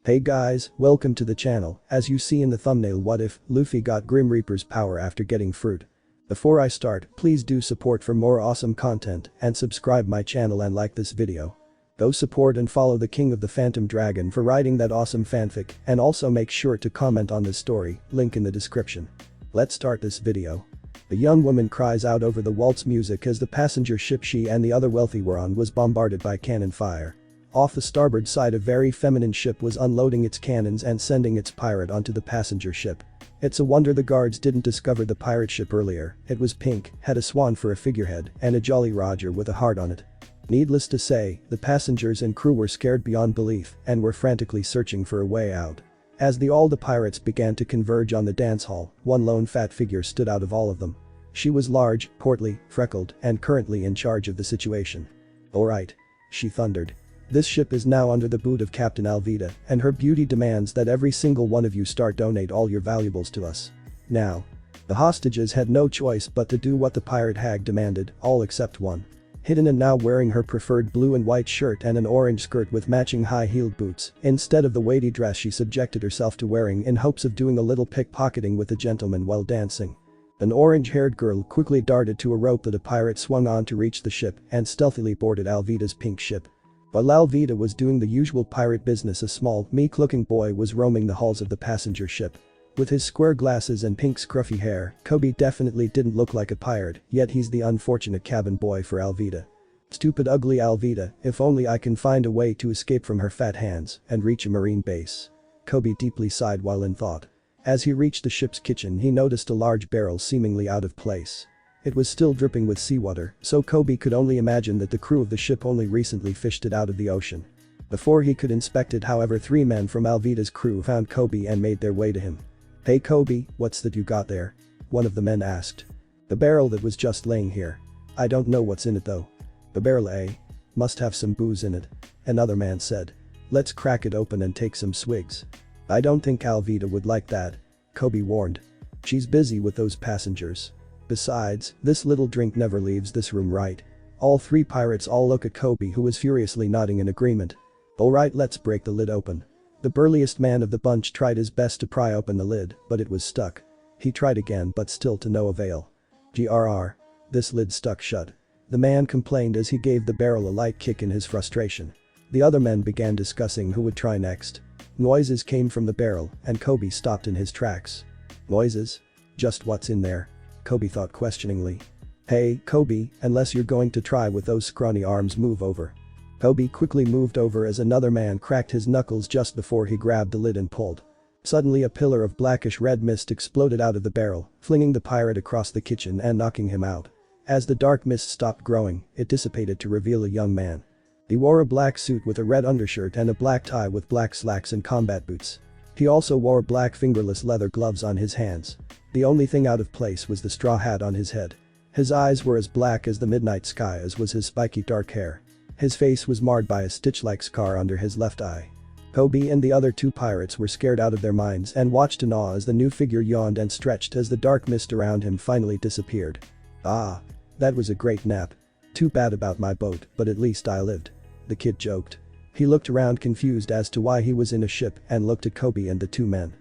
Hey guys, welcome to the channel. As you see in the thumbnail, what if Luffy got Grim Reaper's power after getting fruit? Before I start, please do support for more awesome content and subscribe my channel and like this video. Go support and follow the King of the Phantom Dragon for writing that awesome fanfic, and also make sure to comment on this story, link in the description. Let's start this video. The young woman cries out over the waltz music as the passenger ship she and the other wealthy were on was bombarded by cannon fire. Off the starboard side, a very feminine ship was unloading its cannons and sending its pirate onto the passenger ship. It's a wonder the guards didn't discover the pirate ship earlier. It was pink, had a swan for a figurehead, and a Jolly Roger with a heart on it. Needless to say, the passengers and crew were scared beyond belief and were frantically searching for a way out. As all the pirates began to converge on the dance hall, one lone fat figure stood out of all of them. She was large, portly, freckled, and currently in charge of the situation. "Alright," she thundered. "This ship is now under the boot of Captain Alvida, and her beauty demands that every single one of you start donate all your valuables to us. Now." The hostages had no choice but to do what the pirate hag demanded, all except one. Hidden and now wearing her preferred blue and white shirt and an orange skirt with matching high-heeled boots, instead of the weighty dress she subjected herself to wearing in hopes of doing a little pickpocketing with the gentleman while dancing. An orange-haired girl quickly darted to a rope that a pirate swung on to reach the ship and stealthily boarded Alvida's pink ship. While Alvida was doing the usual pirate business, a small, meek-looking boy was roaming the halls of the passenger ship. With his square glasses and pink scruffy hair, Koby definitely didn't look like a pirate, yet he's the unfortunate cabin boy for Alvida. Stupid ugly Alvida, if only I can find a way to escape from her fat hands and reach a marine base. Koby deeply sighed while in thought. As he reached the ship's kitchen, he noticed a large barrel seemingly out of place. It was still dripping with seawater, so Koby could only imagine that the crew of the ship only recently fished it out of the ocean. Before he could inspect it, however, 3 men from Alvida's crew found Koby and made their way to him. "Hey Koby, what's that you got there?" one of the men asked. "The barrel that was just laying here. I don't know what's in it though." "The barrel, eh? Must have some booze in it," another man said. "Let's crack it open and take some swigs." "I don't think Alvida would like that," Koby warned. "She's busy with those passengers. Besides, this little drink never leaves this room, right?" All 3 pirates all look at Koby, who was furiously nodding in agreement. "Alright, let's break the lid open." The burliest man of the bunch tried his best to pry open the lid, but it was stuck. He tried again, but still to no avail. "Grr. This lid stuck shut," the man complained as he gave the barrel a light kick in his frustration. The other men began discussing who would try next. Noises came from the barrel, and Koby stopped in his tracks. "Noises? Just what's in there?" Koby thought questioningly. "Hey, Koby, unless you're going to try with those scrawny arms, move over." Koby quickly moved over as another man cracked his knuckles just before he grabbed the lid and pulled. Suddenly a pillar of blackish red mist exploded out of the barrel, flinging the pirate across the kitchen and knocking him out. As the dark mist stopped growing, it dissipated to reveal a young man. He wore a black suit with a red undershirt and a black tie with black slacks and combat boots. He also wore black fingerless leather gloves on his hands. The only thing out of place was the straw hat on his head. His eyes were as black as the midnight sky, as was his spiky dark hair. His face was marred by a stitch-like scar under his left eye. Koby and the other 2 pirates were scared out of their minds and watched in awe as the new figure yawned and stretched as the dark mist around him finally disappeared. "Ah. That was a great nap. Too bad about my boat, but at least I lived," the kid joked. He looked around confused as to why he was in a ship and looked at Koby and the 2 men.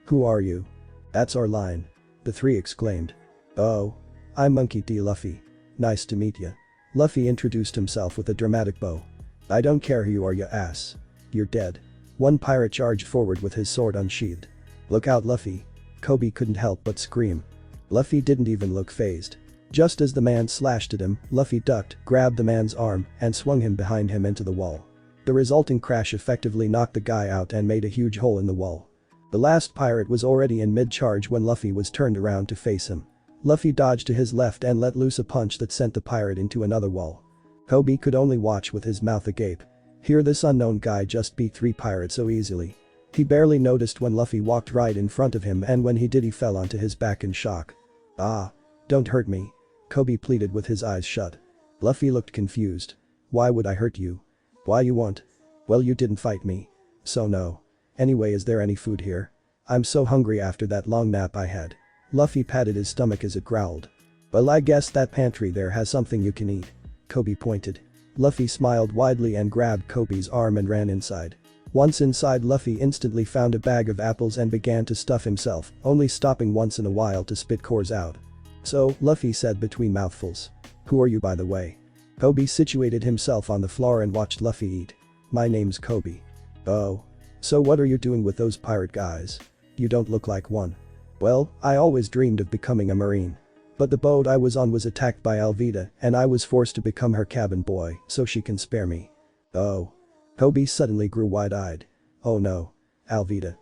Who are you?" "That's our line," the 3 exclaimed. "Oh. I'm Monkey D. Luffy. Nice to meet ya." Luffy introduced himself with a dramatic bow. "I don't care who you are, you ass. You're dead." One pirate charged forward with his sword unsheathed. "Look out, Luffy." Koby couldn't help but scream. Luffy didn't even look fazed. Just as the man slashed at him, Luffy ducked, grabbed the man's arm, and swung him behind him into the wall. The resulting crash effectively knocked the guy out and made a huge hole in the wall. The last pirate was already in mid-charge when Luffy was turned around to face him. Luffy dodged to his left and let loose a punch that sent the pirate into another wall. Koby could only watch with his mouth agape. Here this unknown guy just beat 3 pirates so easily. He barely noticed when Luffy walked right in front of him, and when he did he fell onto his back in shock. "Ah. Don't hurt me," Koby pleaded with his eyes shut. Luffy looked confused. "Why would I hurt you? Why you won't?" "Well, you didn't fight me. So no. Anyway, is there any food here? I'm so hungry after that long nap I had." Luffy patted his stomach as it growled. "Well, I guess that pantry there has something you can eat," Koby pointed. Luffy smiled widely and grabbed Koby's arm and ran inside. Once inside, Luffy instantly found a bag of apples and began to stuff himself, only stopping once in a while to spit cores out. "So," Luffy said between mouthfuls. "Who are you, by the way?" Koby situated himself on the floor and watched Luffy eat. "My name's Koby." "Oh. So what are you doing with those pirate guys? You don't look like one." "Well, I always dreamed of becoming a marine. But the boat I was on was attacked by Alvida and I was forced to become her cabin boy so she can spare me." "Oh." Koby suddenly grew wide-eyed. "Oh no. Alvida."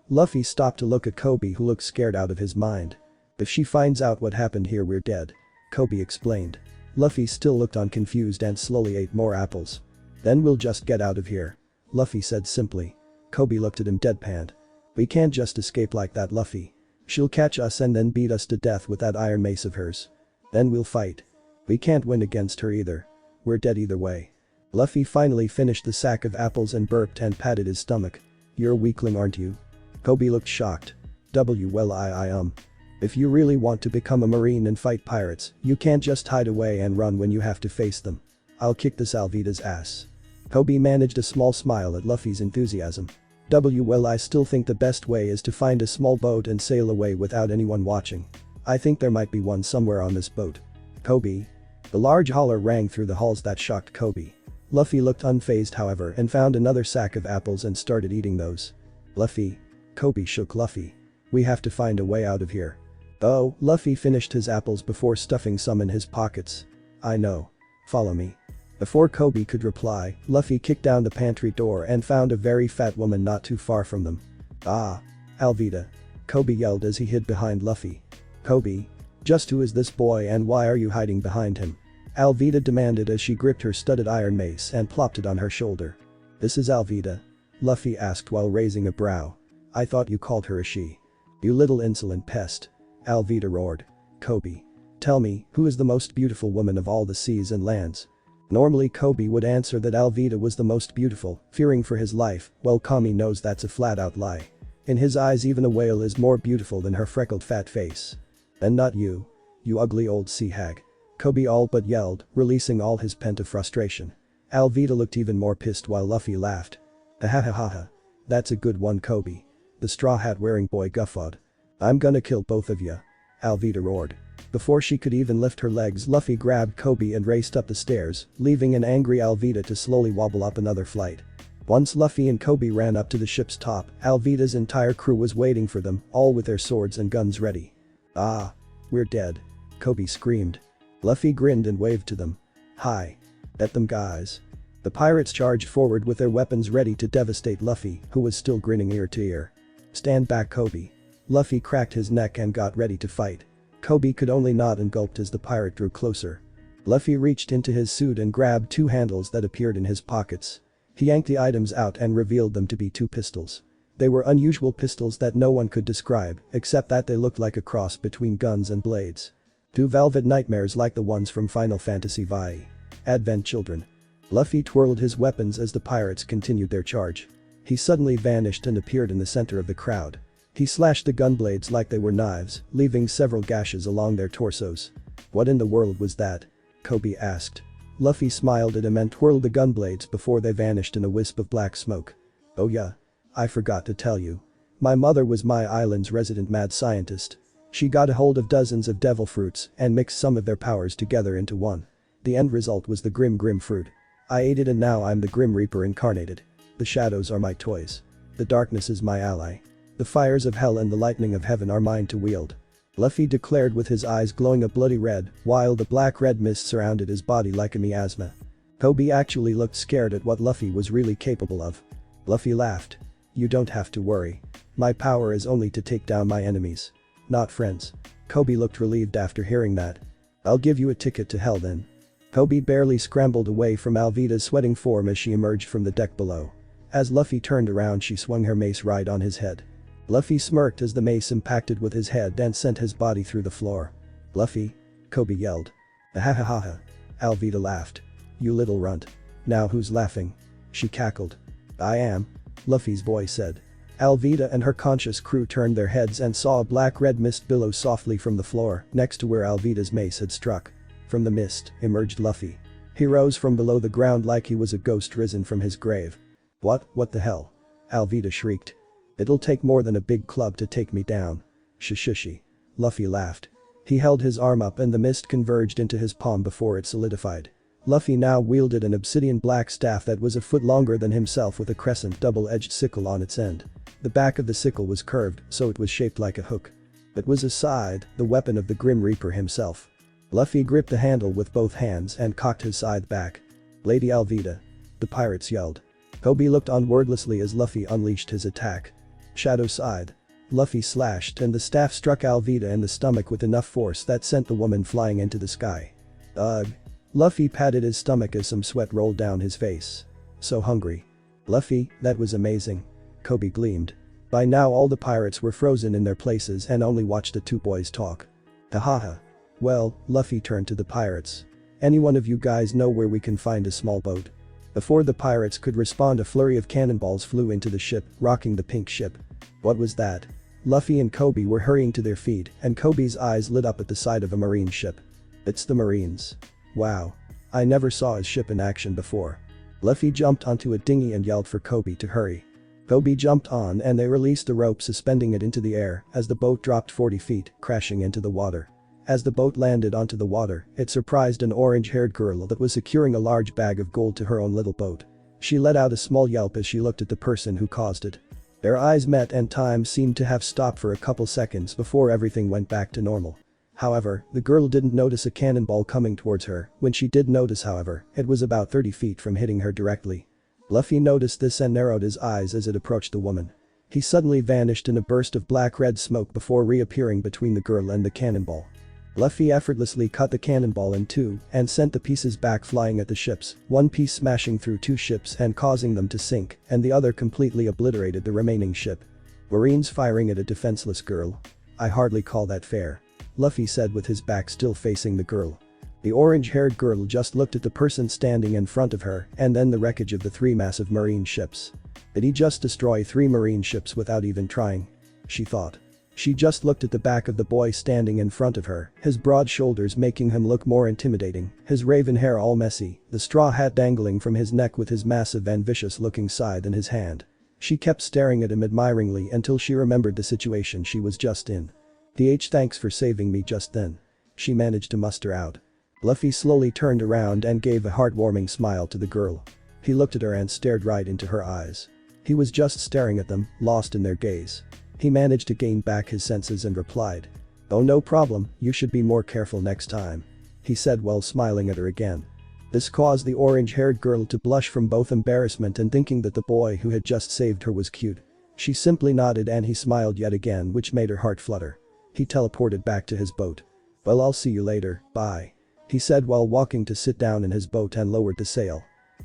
Luffy stopped to look at Koby, who looked scared out of his mind. "If she finds out what happened here, we're dead," Koby explained. Luffy still looked on, confused, and slowly ate more apples. "Then we'll just get out of here," Luffy said simply. Koby looked at him deadpanned. "We can't just escape like that, Luffy. She'll catch us and then beat us to death with that iron mace of hers. Then we'll fight. We can't win against her either. We're dead either way." Luffy finally finished the sack of apples and burped and patted his stomach. "You're a weakling, aren't you?" Koby looked shocked. Well, if you really want to become a marine and fight pirates, you can't just hide away and run when you have to face them. I'll kick this Alvida's ass." Koby managed a small smile at Luffy's enthusiasm. Well, I still think the best way is to find a small boat and sail away without anyone watching. I think there might be one somewhere on this boat." "Koby?" The large holler rang through the halls that shocked Koby. Luffy looked unfazed, however, and found another sack of apples and started eating those. "Luffy." Koby shook Luffy. "We have to find a way out of here." "Oh." Luffy finished his apples before stuffing some in his pockets. "I know. Follow me." Before Koby could reply, Luffy kicked down the pantry door and found a very fat woman not too far from them. "Ah. Alvida." Koby yelled as he hid behind Luffy. "Koby? Just who is this boy and why are you hiding behind him?" Alvida demanded as she gripped her studded iron mace and plopped it on her shoulder. "This is Alvida?" Luffy asked while raising a brow. "I thought you called her a she." "You little insolent pest." Alvida roared. "Koby. Tell me, who is the most beautiful woman of all the seas and lands?" Normally Koby would answer that Alvida was the most beautiful, fearing for his life. Well, Kami knows that's a flat-out lie. In his eyes, even a whale is more beautiful than her freckled fat face. "And not you. You ugly old sea hag." Koby all but yelled, releasing all his pent-up frustration. Alvida looked even more pissed while Luffy laughed. "Ha. That's a good one, Koby." The straw hat wearing boy guffawed. "I'm gonna kill both of ya," Alvida roared. Before she could even lift her legs, Luffy grabbed Koby and raced up the stairs, leaving an angry Alvida to slowly wobble up another flight. Once Luffy and Koby ran up to the ship's top, Alvida's entire crew was waiting for them, all with their swords and guns ready. "Ah. We're dead," Koby screamed. Luffy grinned and waved to them. "Hi. At them, guys." The pirates charged forward with their weapons ready to devastate Luffy, who was still grinning ear to ear. "Stand back, Koby." Luffy cracked his neck and got ready to fight. Koby could only nod and gulped as the pirate drew closer. Luffy reached into his suit and grabbed two handles that appeared in his pockets. He yanked the items out and revealed them to be two pistols. They were unusual pistols that no one could describe, except that they looked like a cross between guns and blades. Two velvet nightmares like the ones from Final Fantasy VII. Advent Children. Luffy twirled his weapons as the pirates continued their charge. He suddenly vanished and appeared in the center of the crowd. He slashed the gunblades like they were knives, leaving several gashes along their torsos. "What in the world was that?" Koby asked. Luffy smiled at him and twirled the gunblades before they vanished in a wisp of black smoke. "Oh yeah. I forgot to tell you. My mother was my island's resident mad scientist. She got a hold of dozens of devil fruits and mixed some of their powers together into one. The end result was the Grim fruit. I ate it and now I'm the Grim Reaper incarnated. The shadows are my toys. The darkness is my ally. The fires of hell and the lightning of heaven are mine to wield," Luffy declared with his eyes glowing a bloody red, while the black-red mist surrounded his body like a miasma. Koby actually looked scared at what Luffy was really capable of. Luffy laughed. "You don't have to worry. My power is only to take down my enemies. Not friends." Koby looked relieved after hearing that. "I'll give you a ticket to hell then." Koby barely scrambled away from Alvida's sweating form as she emerged from the deck below. As Luffy turned around, she swung her mace right on his head. Luffy smirked as the mace impacted with his head and sent his body through the floor. "Luffy?" Koby yelled. "Ha. Alvida laughed. "You little runt. Now who's laughing?" She cackled. "I am," Luffy's voice said. Alvida and her conscious crew turned their heads and saw a black-red mist billow softly from the floor, next to where Alvida's mace had struck. From the mist emerged Luffy. He rose from below the ground like he was a ghost risen from his grave. What the hell? Alvida shrieked. It'll take more than a big club to take me down. Shushushi. Luffy laughed. He held his arm up and the mist converged into his palm before it solidified. Luffy now wielded an obsidian black staff that was a foot longer than himself with a crescent double-edged sickle on its end. The back of the sickle was curved, so it was shaped like a hook. It was a scythe, the weapon of the Grim Reaper himself. Luffy gripped the handle with both hands and cocked his scythe back. Lady Alvida. The pirates yelled. Koby looked on wordlessly as Luffy unleashed his attack. Shadow Scythe. Luffy slashed and the staff struck Alvida in the stomach with enough force that sent the woman flying into the sky. Ugh. Luffy patted his stomach as some sweat rolled down his face. So hungry. Luffy, that was amazing. Koby gleamed. By now all the pirates were frozen in their places and only watched the two boys talk. Hahaha. Well, Luffy turned to the pirates. Any one of you guys know where we can find a small boat? Before the pirates could respond, a flurry of cannonballs flew into the ship, rocking the pink ship. What was that? Luffy and Koby were hurrying to their feet and Koby's eyes lit up at the sight of a marine ship. It's the Marines. Wow. I never saw a ship in action before. Luffy jumped onto a dinghy and yelled for Koby to hurry. Koby jumped on and they released the rope suspending it into the air as the boat dropped 40 feet, crashing into the water. As the boat landed onto the water, it surprised an orange-haired girl that was securing a large bag of gold to her own little boat. She let out a small yelp as she looked at the person who caused it. Their eyes met and time seemed to have stopped for a couple seconds before everything went back to normal. However, the girl didn't notice a cannonball coming towards her. When she did notice, however, it was about 30 feet from hitting her directly. Luffy noticed this and narrowed his eyes as it approached the woman. He suddenly vanished in a burst of black-red smoke before reappearing between the girl and the cannonball. Luffy effortlessly cut the cannonball in two and sent the pieces back flying at the ships, one piece smashing through two ships and causing them to sink, and the other completely obliterated the remaining ship. Marines firing at a defenseless girl? I hardly call that fair. Luffy said with his back still facing the girl. The orange-haired girl just looked at the person standing in front of her and then the wreckage of the three massive marine ships. Did he just destroy 3 marine ships without even trying? She thought. She just looked at the back of the boy standing in front of her, his broad shoulders making him look more intimidating, his raven hair all messy, the straw hat dangling from his neck with his massive and vicious-looking scythe in his hand. She kept staring at him admiringly until she remembered the situation she was just in. Thanks for saving me just then. She managed to muster out. Luffy slowly turned around and gave a heartwarming smile to the girl. He looked at her and stared right into her eyes. He was just staring at them, lost in their gaze. He managed to gain back his senses and replied. Oh, no problem, you should be more careful next time. He said while smiling at her again. This caused the orange-haired girl to blush from both embarrassment and thinking that the boy who had just saved her was cute. She simply nodded and he smiled yet again, which made her heart flutter. He teleported back to his boat. Well, I'll see you later, bye. He said while walking to sit down in his boat and lowered the sail.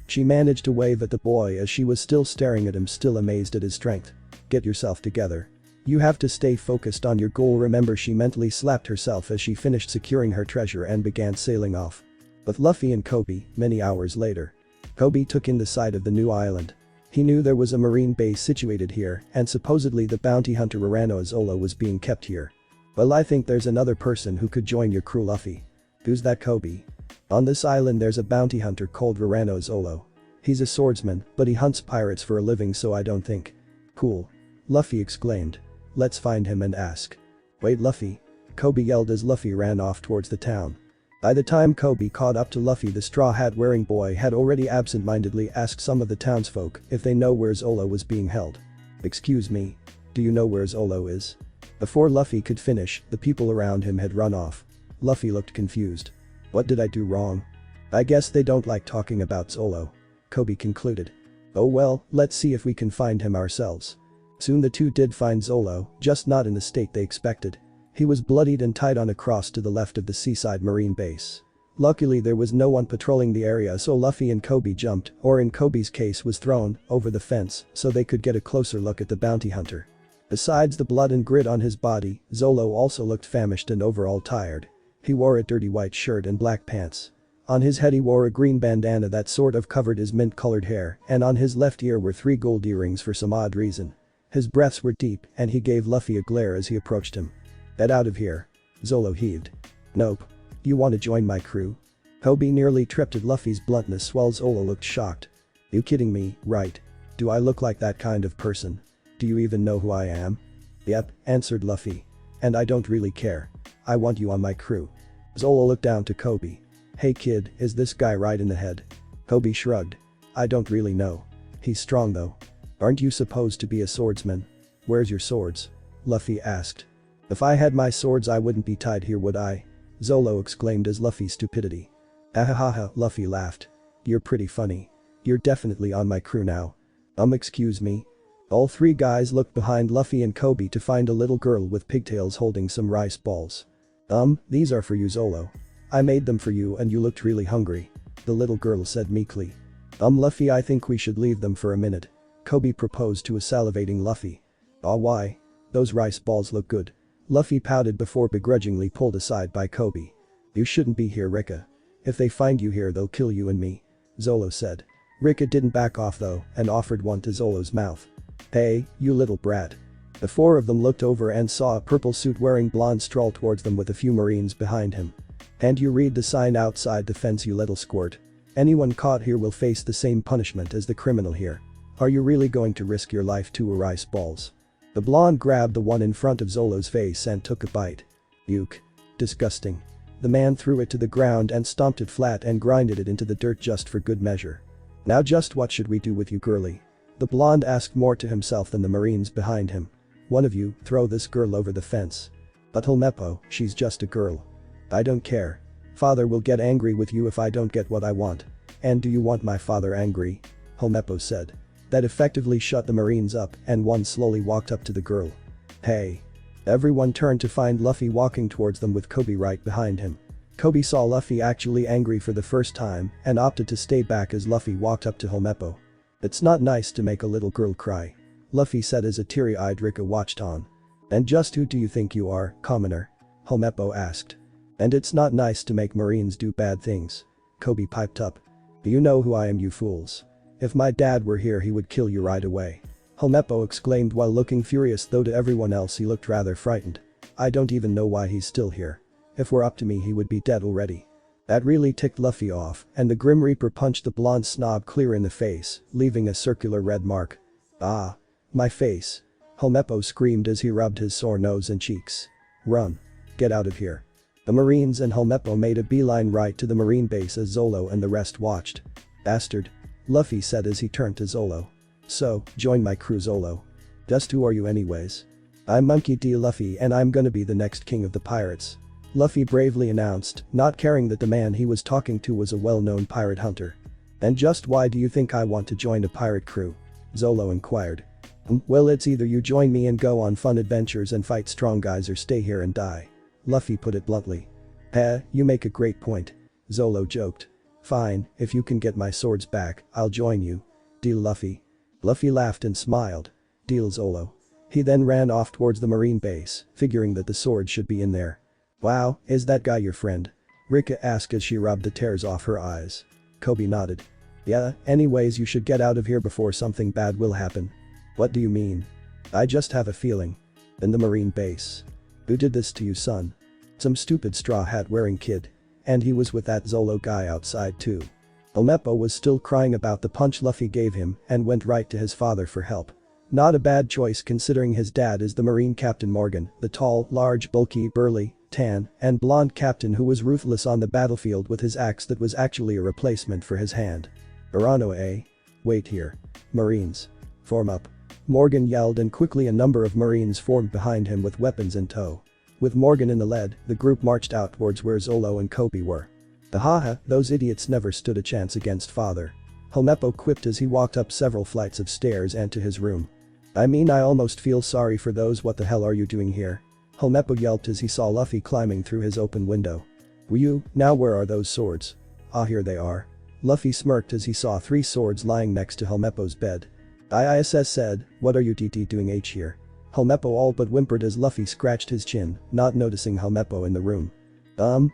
She managed to wave at the boy as she was still staring at him, still amazed at his strength. Get yourself together. You have to stay focused on your goal, remember. She mentally slapped herself as she finished securing her treasure and began sailing off. With Luffy and Koby, many hours later. Koby took in the sight of the new island. He knew there was a marine base situated here and supposedly the bounty hunter Zolo was being kept here. Well, I think there's another person who could join your crew, Luffy. Who's that, Koby? On this island there's a bounty hunter called Zolo. He's a swordsman, but he hunts pirates for a living, so I don't think. Cool. Luffy exclaimed. Let's find him and ask. Wait, Luffy. Koby yelled as Luffy ran off towards the town. By the time Koby caught up to Luffy, the straw hat wearing boy had already absent-mindedly asked some of the townsfolk if they know where Zolo was being held. Excuse me. Do you know where Zolo is? Before Luffy could finish, the people around him had run off. Luffy looked confused. What did I do wrong? I guess they don't like talking about Zolo. Koby concluded. Oh well, let's see if we can find him ourselves. Soon the two did find Zolo, just not in the state they expected. He was bloodied and tied on a cross to the left of the seaside marine base. Luckily there was no one patrolling the area, so Luffy and Koby jumped, or in Koby's case was thrown, over the fence so they could get a closer look at the bounty hunter. Besides the blood and grit on his body, Zolo also looked famished and overall tired. He wore a dirty white shirt and black pants. On his head he wore a green bandana that sort of covered his mint-colored hair, and on his left ear were 3 gold earrings for some odd reason. His breaths were deep and he gave Luffy a glare as he approached him. Get out of here. Zolo heaved. Nope. You want to join my crew? Koby nearly tripped at Luffy's bluntness while Zolo looked shocked. You kidding me, right? Do I look like that kind of person? Do you even know who I am? Yep, answered Luffy. And I don't really care. I want you on my crew. Zolo looked down to Koby. Hey kid, is this guy right in the head? Koby shrugged. I don't really know. He's strong though. Aren't you supposed to be a swordsman? Where's your swords? Luffy asked. If I had my swords I wouldn't be tied here, would I? Zolo exclaimed as Luffy's stupidity. Ahahaha, Luffy laughed. You're pretty funny. You're definitely on my crew now. Excuse me? All three guys looked behind Luffy and Koby to find a little girl with pigtails holding some rice balls. These are for you, Zolo. I made them for you and you looked really hungry. The little girl said meekly. Luffy, I think we should leave them for a minute. Koby proposed to a salivating Luffy. Aw, why? Those rice balls look good. Luffy pouted before begrudgingly pulled aside by Koby. You shouldn't be here, Rika. If they find you here they'll kill you and me. Zolo said. Rika didn't back off though and offered one to Zolo's mouth. Hey, you little brat. The four of them looked over and saw a purple suit wearing blonde stroll towards them with a few marines behind him. And you read the sign outside the fence, you little squirt. Anyone caught here will face the same punishment as the criminal here. Are you really going to risk your life to rice balls? The blonde grabbed the one in front of Zolo's face and took a bite. Yuck. Disgusting. The man threw it to the ground and stomped it flat and grinded it into the dirt just for good measure. Now just what should we do with you, girlie? The blonde asked more to himself than the marines behind him. One of you, throw this girl over the fence. But Helmeppo, she's just a girl. I don't care. Father will get angry with you if I don't get what I want. And do you want my father angry? Helmeppo said. That effectively shut the marines up and one slowly walked up to the girl. Hey. Everyone turned to find Luffy walking towards them with Koby right behind him. Koby saw Luffy actually angry for the first time and opted to stay back as Luffy walked up to Helmeppo. It's not nice to make a little girl cry. Luffy said as a teary-eyed Rika watched on. And just who do you think you are, commoner? Helmeppo asked. And it's not nice to make marines do bad things. Koby piped up. Do you know who I am, you fools? If my dad were here he would kill you right away. Helmeppo exclaimed while looking furious, though to everyone else he looked rather frightened. I don't even know why he's still here. If we're up to me he would be dead already. That really ticked Luffy off and the Grim Reaper punched the blonde snob clear in the face, leaving a circular red mark. Ah. My face. Helmeppo screamed as he rubbed his sore nose and cheeks. Run. Get out of here. The marines and Helmeppo made a beeline right to the marine base as Zolo and the rest watched. Bastard. Luffy said as he turned to Zolo. So, join my crew, Zolo. Just who are you anyways? I'm Monkey D. Luffy and I'm gonna be the next king of the pirates. Luffy bravely announced, not caring that the man he was talking to was a well-known pirate hunter. And just why do you think I want to join a pirate crew? Zolo inquired. Well, it's either you join me and go on fun adventures and fight strong guys or stay here and die. Luffy put it bluntly. You make a great point. Zolo joked. Fine, if you can get my swords back, I'll join you. Deal, Luffy. Luffy laughed and smiled. Deal, Zolo. He then ran off towards the marine base, figuring that the sword should be in there. Wow, is that guy your friend? Rika asked as she rubbed the tears off her eyes. Koby nodded. Yeah, anyways you should get out of here before something bad will happen. What do you mean? I just have a feeling. In the marine base. Who did this to you, son? Some stupid straw hat wearing kid. And he was with that Zolo guy outside too. Helmeppo was still crying about the punch Luffy gave him and went right to his father for help. Not a bad choice considering his dad is the Marine Captain Morgan, the tall, large, bulky, burly, tan, and blonde captain who was ruthless on the battlefield with his axe that was actually a replacement for his hand. Urano, eh? Wait here. Marines. Form up. Morgan yelled and quickly a number of marines formed behind him with weapons in tow. With Morgan in the lead, the group marched out towards where Zolo and Koby were. Haha, those idiots never stood a chance against father. Helmeppo quipped as he walked up several flights of stairs and to his room. I mean, I almost feel sorry for those. What the hell are you doing here? Helmeppo yelped as he saw Luffy climbing through his open window. Were you? Now where are those swords? Ah, here they are. Luffy smirked as he saw 3 swords lying next to Helmeppo's bed. ISS said, what are you doing here? Helmeppo all but whimpered as Luffy scratched his chin, not noticing Helmeppo in the room.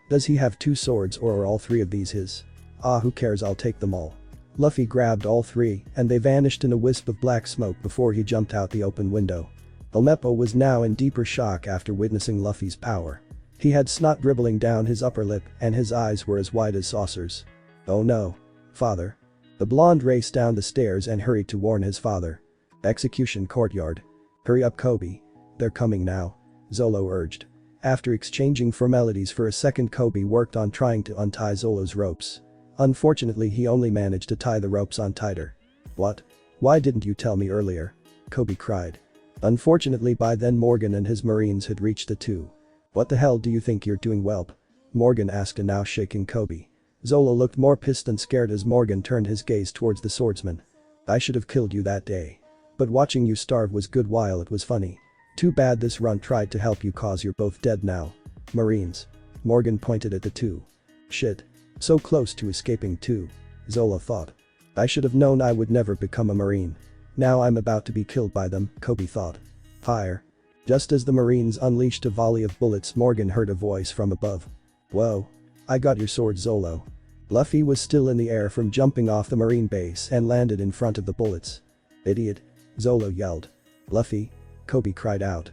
Does he have 2 swords or are all 3 of these his? Ah, who cares, I'll take them all. Luffy grabbed all 3 and they vanished in a wisp of black smoke before he jumped out the open window. Helmeppo was now in deeper shock after witnessing Luffy's power. He had snot dribbling down his upper lip and his eyes were as wide as saucers. Oh no. Father. The blonde raced down the stairs and hurried to warn his father. Execution courtyard. Hurry up, Koby. They're coming now. Zolo urged. After exchanging formalities for a second, Koby worked on trying to untie Zolo's ropes. Unfortunately, he only managed to tie the ropes on tighter. What? Why didn't you tell me earlier? Koby cried. Unfortunately, by then Morgan and his marines had reached the two. What the hell do you think you're doing, whelp? Morgan asked, a now shaking Koby. Zolo looked more pissed and scared as Morgan turned his gaze towards the swordsman. I should have killed you that day. But watching you starve was good while it was funny. Too bad this run tried to help you, cause you're both dead now. Marines. Morgan pointed at the two. Shit. So close to escaping too. Zolo thought. I should have known I would never become a marine. Now I'm about to be killed by them, Koby thought. Fire. Just as the marines unleashed a volley of bullets, Morgan heard a voice from above. Whoa. I got your sword, Zolo. Luffy was still in the air from jumping off the marine base and landed in front of the bullets. Idiot. Zolo yelled. Luffy. Koby cried out.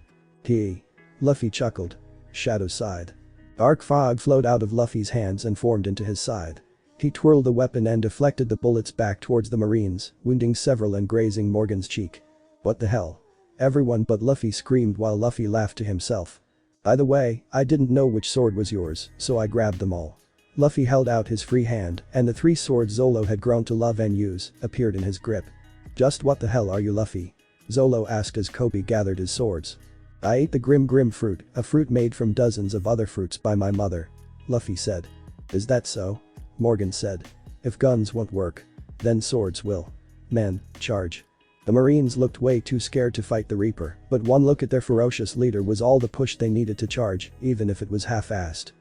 Luffy chuckled. Shadow sighed. Dark fog flowed out of Luffy's hands and formed into his side. He twirled the weapon and deflected the bullets back towards the marines, wounding several and grazing Morgan's cheek. What the hell? Everyone but Luffy screamed while Luffy laughed to himself. By the way, I didn't know which sword was yours, so I grabbed them all. Luffy held out his free hand, and the three swords Zolo had grown to love and use appeared in his grip. Just what the hell are you, Luffy? Zolo asked as Koby gathered his swords. I ate the grim fruit, a fruit made from dozens of other fruits by my mother. Luffy said. Is that so? Morgan said. If guns won't work, then swords will. Men, charge. The Marines looked way too scared to fight the Reaper, but one look at their ferocious leader was all the push they needed to charge, even if it was half-assed.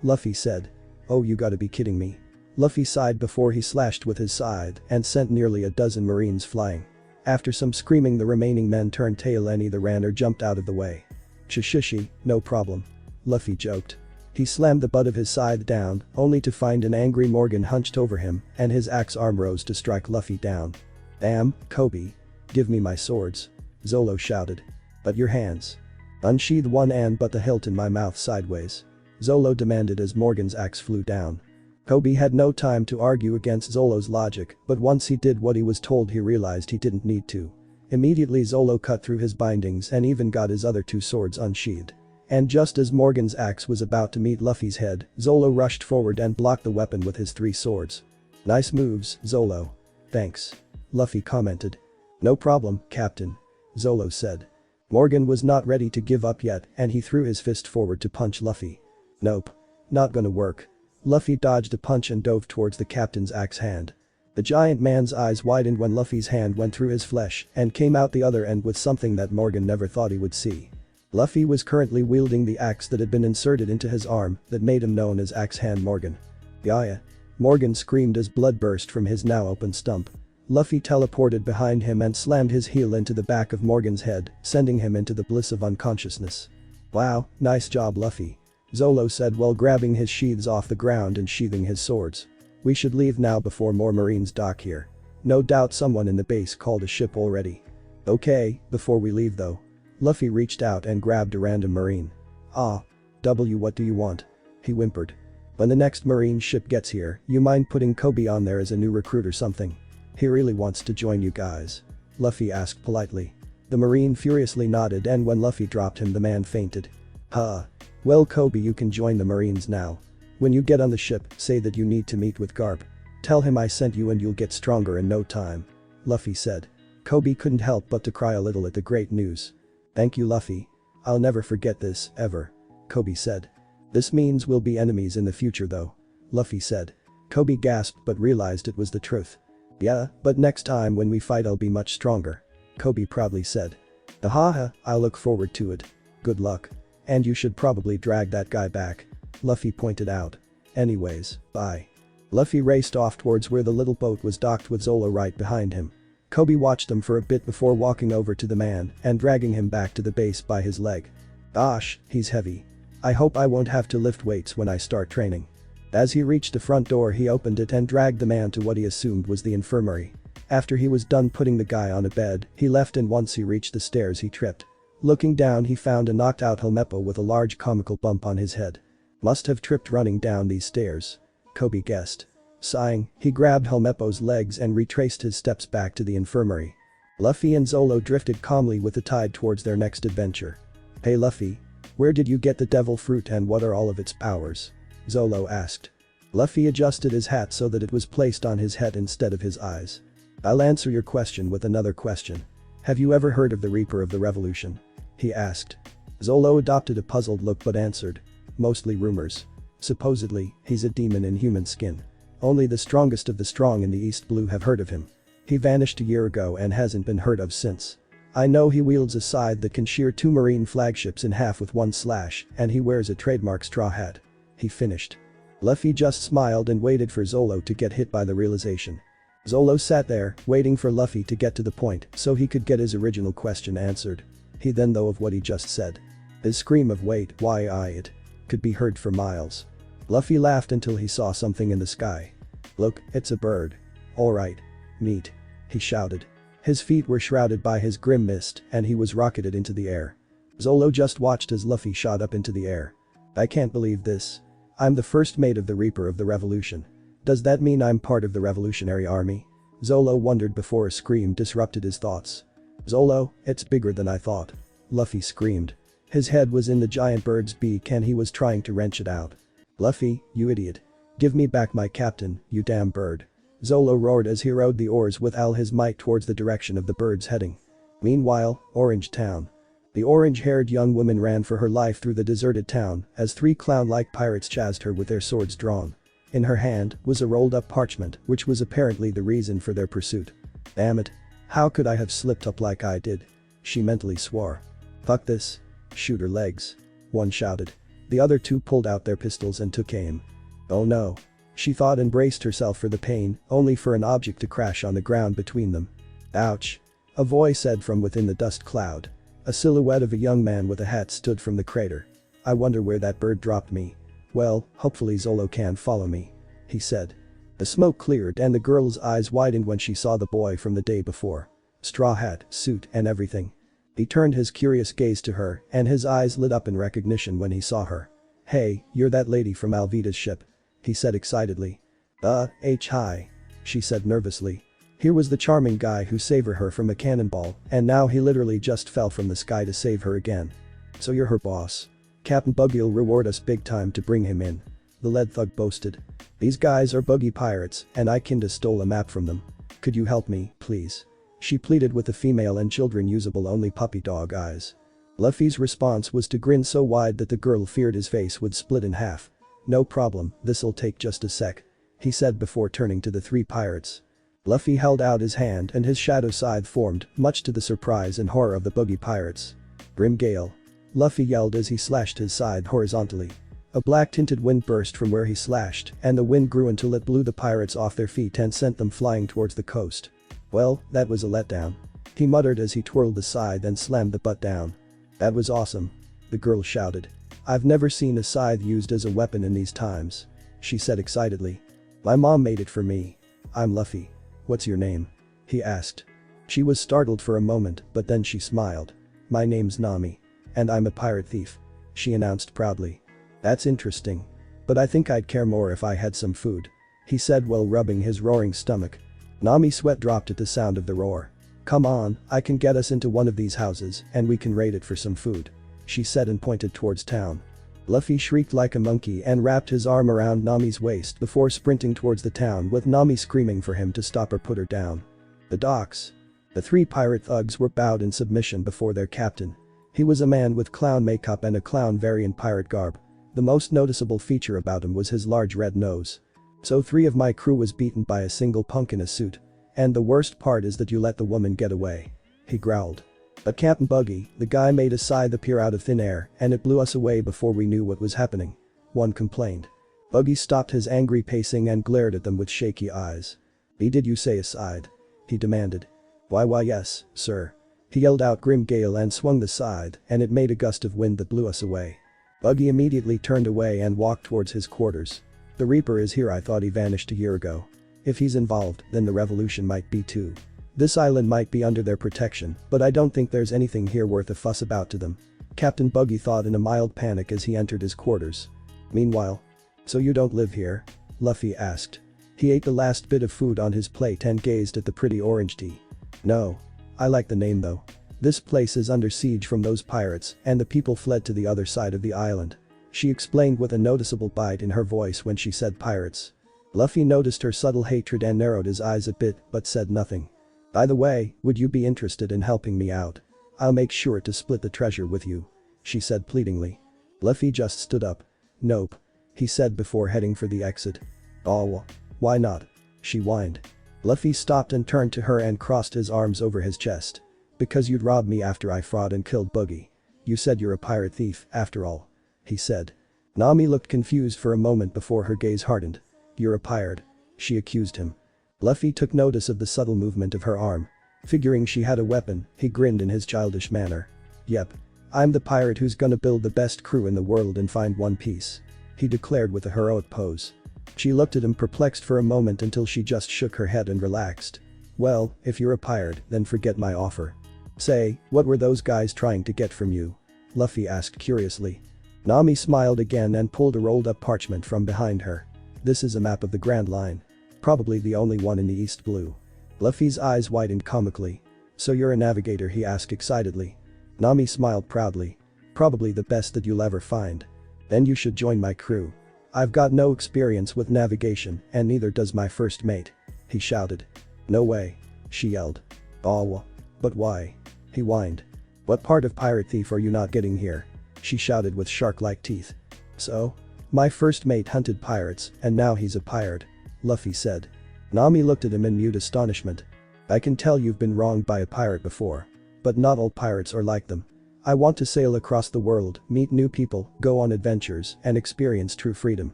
Luffy said. Oh, you gotta be kidding me. Luffy sighed before he slashed with his scythe and sent nearly a dozen Marines flying. After some screaming, the remaining men turned tail and either ran or jumped out of the way. Shishishi, no problem. Luffy joked. He slammed the butt of his scythe down, only to find an angry Morgan hunched over him, and his axe arm rose to strike Luffy down. Damn, Koby. Give me my swords. Zolo shouted. But your hands. Unsheathe one and but the hilt in my mouth sideways. Zolo demanded as Morgan's axe flew down. Koby had no time to argue against Zolo's logic, but once he did what he was told, he realized he didn't need to. Immediately Zolo cut through his bindings and even got his other two swords unsheathed. And just as Morgan's axe was about to meet Luffy's head, Zolo rushed forward and blocked the weapon with his three swords. Nice moves, Zolo. Thanks. Luffy commented. No problem, Captain. Zolo said. Morgan was not ready to give up yet, and he threw his fist forward to punch Luffy. Nope. Not gonna work. Luffy dodged a punch and dove towards the captain's axe hand. The giant man's eyes widened when Luffy's hand went through his flesh and came out the other end with something that Morgan never thought he would see. Luffy was currently wielding the axe that had been inserted into his arm that made him known as Axe Hand Morgan. Yaya. Morgan screamed as blood burst from his now open stump. Luffy teleported behind him and slammed his heel into the back of Morgan's head, sending him into the bliss of unconsciousness. Wow, nice job, Luffy. Zolo said while grabbing his sheaths off the ground and sheathing his swords. We should leave now before more Marines dock here. No doubt someone in the base called a ship already. Okay, before we leave though. Luffy reached out and grabbed a random Marine. What do you want? He whimpered. When the next Marine ship gets here, you mind putting Koby on there as a new recruit or something? He really wants to join you guys. Luffy asked politely. The Marine furiously nodded, and when Luffy dropped him, the man fainted. Well, Koby, you can join the Marines now. When you get on the ship, say that you need to meet with Garp. Tell him I sent you and you'll get stronger in no time. Luffy said. Koby couldn't help but to cry a little at the great news. Thank you, Luffy. I'll never forget this, ever. Koby said. This means we'll be enemies in the future though. Luffy said. Koby gasped but realized it was the truth. Yeah, but next time when we fight I'll be much stronger. Koby proudly said. I'll look forward to it. Good luck. And you should probably drag that guy back. Luffy pointed out. Anyways, bye. Luffy raced off towards where the little boat was docked with Zolo right behind him. Koby watched them for a bit before walking over to the man and dragging him back to the base by his leg. Gosh, he's heavy. I hope I won't have to lift weights when I start training. As he reached the front door, he opened it and dragged the man to what he assumed was the infirmary. After he was done putting the guy on a bed, he left, and once he reached the stairs he tripped. Looking down, he found a knocked out Helmeppo with a large comical bump on his head. Must have tripped running down these stairs. Koby guessed. Sighing, he grabbed Helmeppo's legs and retraced his steps back to the infirmary. Luffy and Zolo drifted calmly with the tide towards their next adventure. "Hey Luffy. Where did you get the devil fruit and what are all of its powers?" Zolo asked. Luffy adjusted his hat so that it was placed on his head instead of his eyes. "I'll answer your question with another question. Have you ever heard of the Reaper of the Revolution?" he asked. Zolo adopted a puzzled look but answered. "Mostly rumors. Supposedly, he's a demon in human skin. Only the strongest of the strong in the East Blue have heard of him. He vanished a year ago and hasn't been heard of since. I know he wields a scythe that can shear 2 marine flagships in half with one slash, and he wears a trademark straw hat," he finished. Luffy just smiled and waited for Zolo to get hit by the realization. Zolo sat there, waiting for Luffy to get to the point so he could get his original question answered. He then thought of what he just said. His scream of "Wait, why I it?" could be heard for miles. Luffy laughed until he saw something in the sky. "Look, it's a bird." "Alright. Meet," he shouted. His feet were shrouded by his grim mist and he was rocketed into the air. Zolo just watched as Luffy shot up into the air. "I can't believe this. I'm the first mate of the Reaper of the Revolution. Does that mean I'm part of the Revolutionary Army?" Zolo wondered before a scream disrupted his thoughts. "Zolo, it's bigger than I thought," Luffy screamed. His head was in the giant bird's beak and he was trying to wrench it out. "Luffy, you idiot. Give me back my captain, you damn bird." Zolo roared as he rowed the oars with all his might towards the direction of the bird's heading. Meanwhile, Orange Town. The orange-haired young woman ran for her life through the deserted town as 3 clown-like pirates chased her with their swords drawn. In her hand was a rolled-up parchment which was apparently the reason for their pursuit. "Damn it. How could I have slipped up like I did?" she mentally swore. "Fuck this. Shoot her legs," one shouted. The other 2 pulled out their pistols and took aim. "Oh no," she thought and braced herself for the pain, only for an object to crash on the ground between them. "Ouch," a voice said from within the dust cloud. A silhouette of a young man with a hat stood from the crater. "I wonder where that bird dropped me. Well, hopefully Zolo can follow me," he said. The smoke cleared and the girl's eyes widened when she saw the boy from the day before. Straw hat, suit and everything. He turned his curious gaze to her and his eyes lit up in recognition when he saw her. "Hey, you're that lady from Alvida's ship," he said excitedly. Hi," she said nervously. Here was the charming guy who saved her from a cannonball and now he literally just fell from the sky to save her again. "So you're her boss. Captain Buggy'll reward us big time to bring him in," the lead thug boasted. "These guys are Buggy pirates and I kinda stole a map from them. Could you help me, please?" she pleaded with the female and children usable only puppy dog eyes. Luffy's response was to grin so wide that the girl feared his face would split in half. "No problem, this'll take just a sec," he said before turning to the 3 pirates. Luffy held out his hand and his shadow scythe formed, much to the surprise and horror of the Buggy pirates. "Grim Gale," Luffy yelled as he slashed his scythe horizontally. A black-tinted wind burst from where he slashed and the wind grew until it blew the pirates off their feet and sent them flying towards the coast. "Well, that was a letdown," he muttered as he twirled the scythe and slammed the butt down. "That was awesome," the girl shouted. "I've never seen a scythe used as a weapon in these times," she said excitedly. "My mom made it for me. I'm Luffy. What's your name?" he asked. She was startled for a moment but then she smiled. "My name's Nami. And I'm a pirate thief," she announced proudly. "That's interesting. But I think I'd care more if I had some food," he said while rubbing his roaring stomach. Nami's sweat dropped at the sound of the roar. "Come on, I can get us into one of these houses and we can raid it for some food," she said and pointed towards town. Luffy shrieked like a monkey and wrapped his arm around Nami's waist before sprinting towards the town with Nami screaming for him to stop or put her down. The docks. The 3 pirate thugs were bowed in submission before their captain. He was a man with clown makeup and a clown variant pirate garb. The most noticeable feature about him was his large red nose. "So 3 of my crew was beaten by a single punk in a suit. And the worst part is that you let the woman get away," he growled. "But Captain Buggy, the guy made a scythe appear out of thin air and it blew us away before we knew what was happening," one complained. Buggy stopped his angry pacing and glared at them with shaky eyes. Did you say a scythe?" he demanded. Why yes, sir." He yelled out Grim Gale and swung the scythe and it made a gust of wind that blew us away. Buggy immediately turned away and walked towards his quarters. "The Reaper is here. I thought he vanished a year ago. If he's involved, then the revolution might be too. This island might be under their protection, but I don't think there's anything here worth a fuss about to them," Captain Buggy thought in a mild panic as he entered his quarters. Meanwhile, "So you don't live here?" Luffy asked. He ate the last bit of food on his plate and gazed at the pretty orange tea. No. I like the name though. This place is under siege from those pirates and the people fled to the other side of the island. She explained with a noticeable bite in her voice when she said pirates. Luffy noticed her subtle hatred and narrowed his eyes a bit but said nothing. By the way, would you be interested in helping me out? I'll make sure to split the treasure with you. She said pleadingly. Luffy just stood up. Nope. He said before heading for the exit. Oh, why not? She whined. Luffy stopped and turned to her and crossed his arms over his chest. Because you'd robbed me after I fought and killed Buggy. You said you're a pirate thief, after all. He said. Nami looked confused for a moment before her gaze hardened. You're a pirate. She accused him. Luffy took notice of the subtle movement of her arm. Figuring she had a weapon, he grinned in his childish manner. Yep. I'm the pirate who's gonna build the best crew in the world and find One Piece. He declared with a heroic pose. She looked at him perplexed for a moment until she just shook her head and relaxed. Well, if you're a pirate, then forget my offer. Say, what were those guys trying to get from you? Luffy asked curiously. Nami smiled again and pulled a rolled up parchment from behind her. This is a map of the Grand Line. Probably the only one in the East Blue. Luffy's eyes widened comically. So you're a navigator, he asked excitedly. Nami smiled proudly. Probably the best that you'll ever find. Then you should join my crew. I've got no experience with navigation and neither does my first mate. He shouted. No way. She yelled. Oh, but why? He whined. What part of pirate thief are you not getting here? She shouted with shark-like teeth. So? My first mate hunted pirates and now he's a pirate. Luffy said. Nami looked at him in mute astonishment. I can tell you've been wronged by a pirate before. But not all pirates are like them. I want to sail across the world, meet new people, go on adventures, and experience true freedom.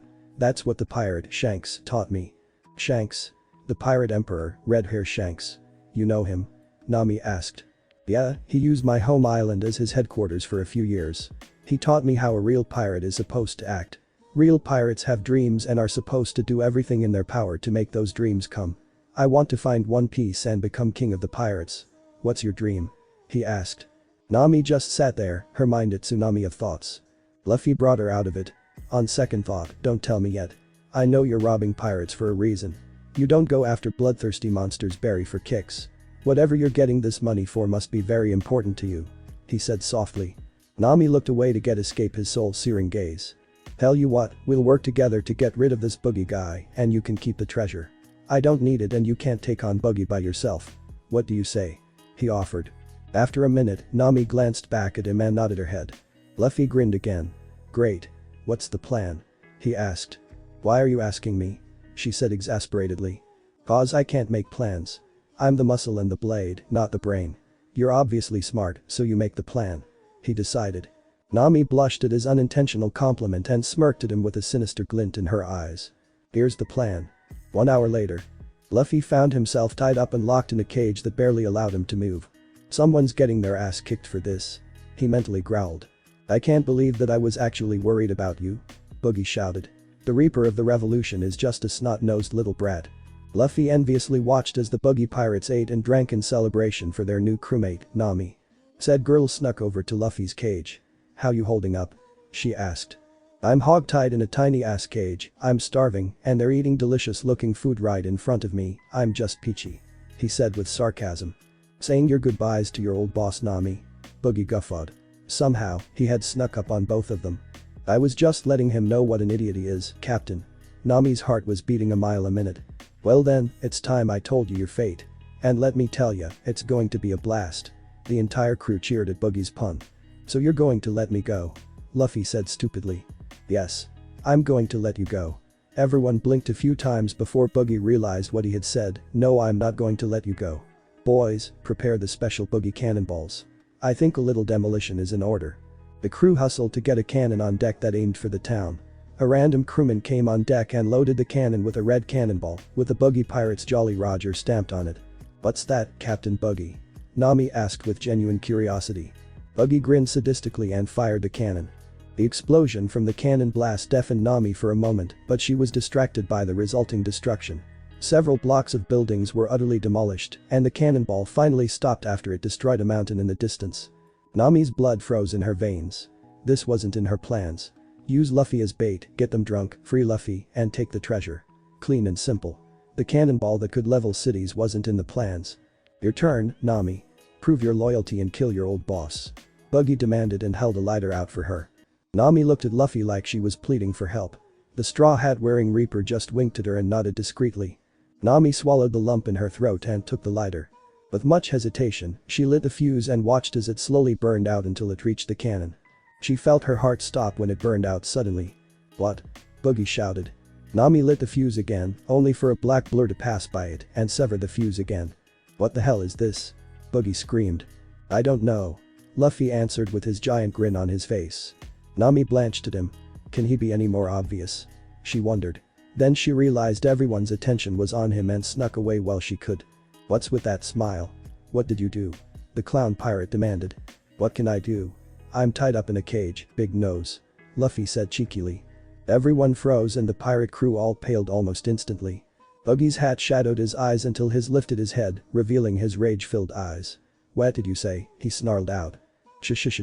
That's what the pirate Shanks taught me. Shanks? The pirate emperor, red hair Shanks. You know him? Nami asked. Yeah, he used my home island as his headquarters for a few years. He taught me how a real pirate is supposed to act. Real pirates have dreams and are supposed to do everything in their power to make those dreams come. I want to find One Piece and become king of the pirates. What's your dream? He asked. Nami just sat there, her mind a tsunami of thoughts. Luffy brought her out of it. On second thought, don't tell me yet. I know you're robbing pirates for a reason. You don't go after bloodthirsty monsters barely for kicks. Whatever you're getting this money for must be very important to you. He said softly. Nami looked away to escape his soul-searing gaze. Tell you what, we'll work together to get rid of this Buggy guy and you can keep the treasure. I don't need it and you can't take on Buggy by yourself. What do you say? He offered. After a minute, Nami glanced back at him and nodded her head. Luffy grinned again. Great. What's the plan? He asked. Why are you asking me? She said exasperatedly. Cause I can't make plans. I'm the muscle and the blade, not the brain. You're obviously smart, so you make the plan. He decided. Nami blushed at his unintentional compliment and smirked at him with a sinister glint in her eyes. Here's the plan. 1 hour later. Luffy found himself tied up and locked in a cage that barely allowed him to move. Someone's getting their ass kicked for this. He mentally growled. I can't believe that I was actually worried about you. Buggy shouted. The Reaper of the Revolution is just a snot-nosed little brat. Luffy enviously watched as the Buggy pirates ate and drank in celebration for their new crewmate, Nami. Said girl snuck over to Luffy's cage. How you holding up? She asked. I'm hogtied in a tiny ass cage, I'm starving, and they're eating delicious looking food right in front of me, I'm just peachy. He said with sarcasm. Saying your goodbyes to your old boss Nami? Buggy guffawed. Somehow, he had snuck up on both of them. I was just letting him know what an idiot he is, Captain. Nami's heart was beating a mile a minute. Well then, it's time I told you your fate. And let me tell ya, it's going to be a blast. The entire crew cheered at Buggy's pun. So you're going to let me go? Luffy said stupidly. Yes. I'm going to let you go. Everyone blinked a few times before Buggy realized what he had said. No, I'm not going to let you go. Boys, prepare the special Buggy cannonballs. I think a little demolition is in order. The crew hustled to get a cannon on deck that aimed for the town. A random crewman came on deck and loaded the cannon with a red cannonball, with the Buggy Pirate's Jolly Roger stamped on it. What's that, Captain Buggy? Nami asked with genuine curiosity. Buggy grinned sadistically and fired the cannon. The explosion from the cannon blast deafened Nami for a moment, but she was distracted by the resulting destruction. Several blocks of buildings were utterly demolished, and the cannonball finally stopped after it destroyed a mountain in the distance. Nami's blood froze in her veins. This wasn't in her plans. Use Luffy as bait, get them drunk, free Luffy, and take the treasure. Clean and simple. The cannonball that could level cities wasn't in the plans. Your turn, Nami. Prove your loyalty and kill your old boss. Buggy demanded and held a lighter out for her. Nami looked at Luffy like she was pleading for help. The straw hat wearing Reaper just winked at her and nodded discreetly. Nami swallowed the lump in her throat and took the lighter. With much hesitation, she lit the fuse and watched as it slowly burned out until it reached the cannon. She felt her heart stop when it burned out suddenly. What? Buggy shouted. Nami lit the fuse again, only for a black blur to pass by it and sever the fuse again. What the hell is this? Buggy screamed. I don't know. Luffy answered with his giant grin on his face. Nami blanched at him. Can he be any more obvious? She wondered. Then she realized everyone's attention was on him and snuck away while she could. What's with that smile? What did you do? The clown pirate demanded. What can I do? I'm tied up in a cage, big nose. Luffy said cheekily. Everyone froze and the pirate crew all paled almost instantly. Buggy's hat shadowed his eyes until his lifted his head, revealing his rage-filled eyes. What did you say? He snarled out. Shush.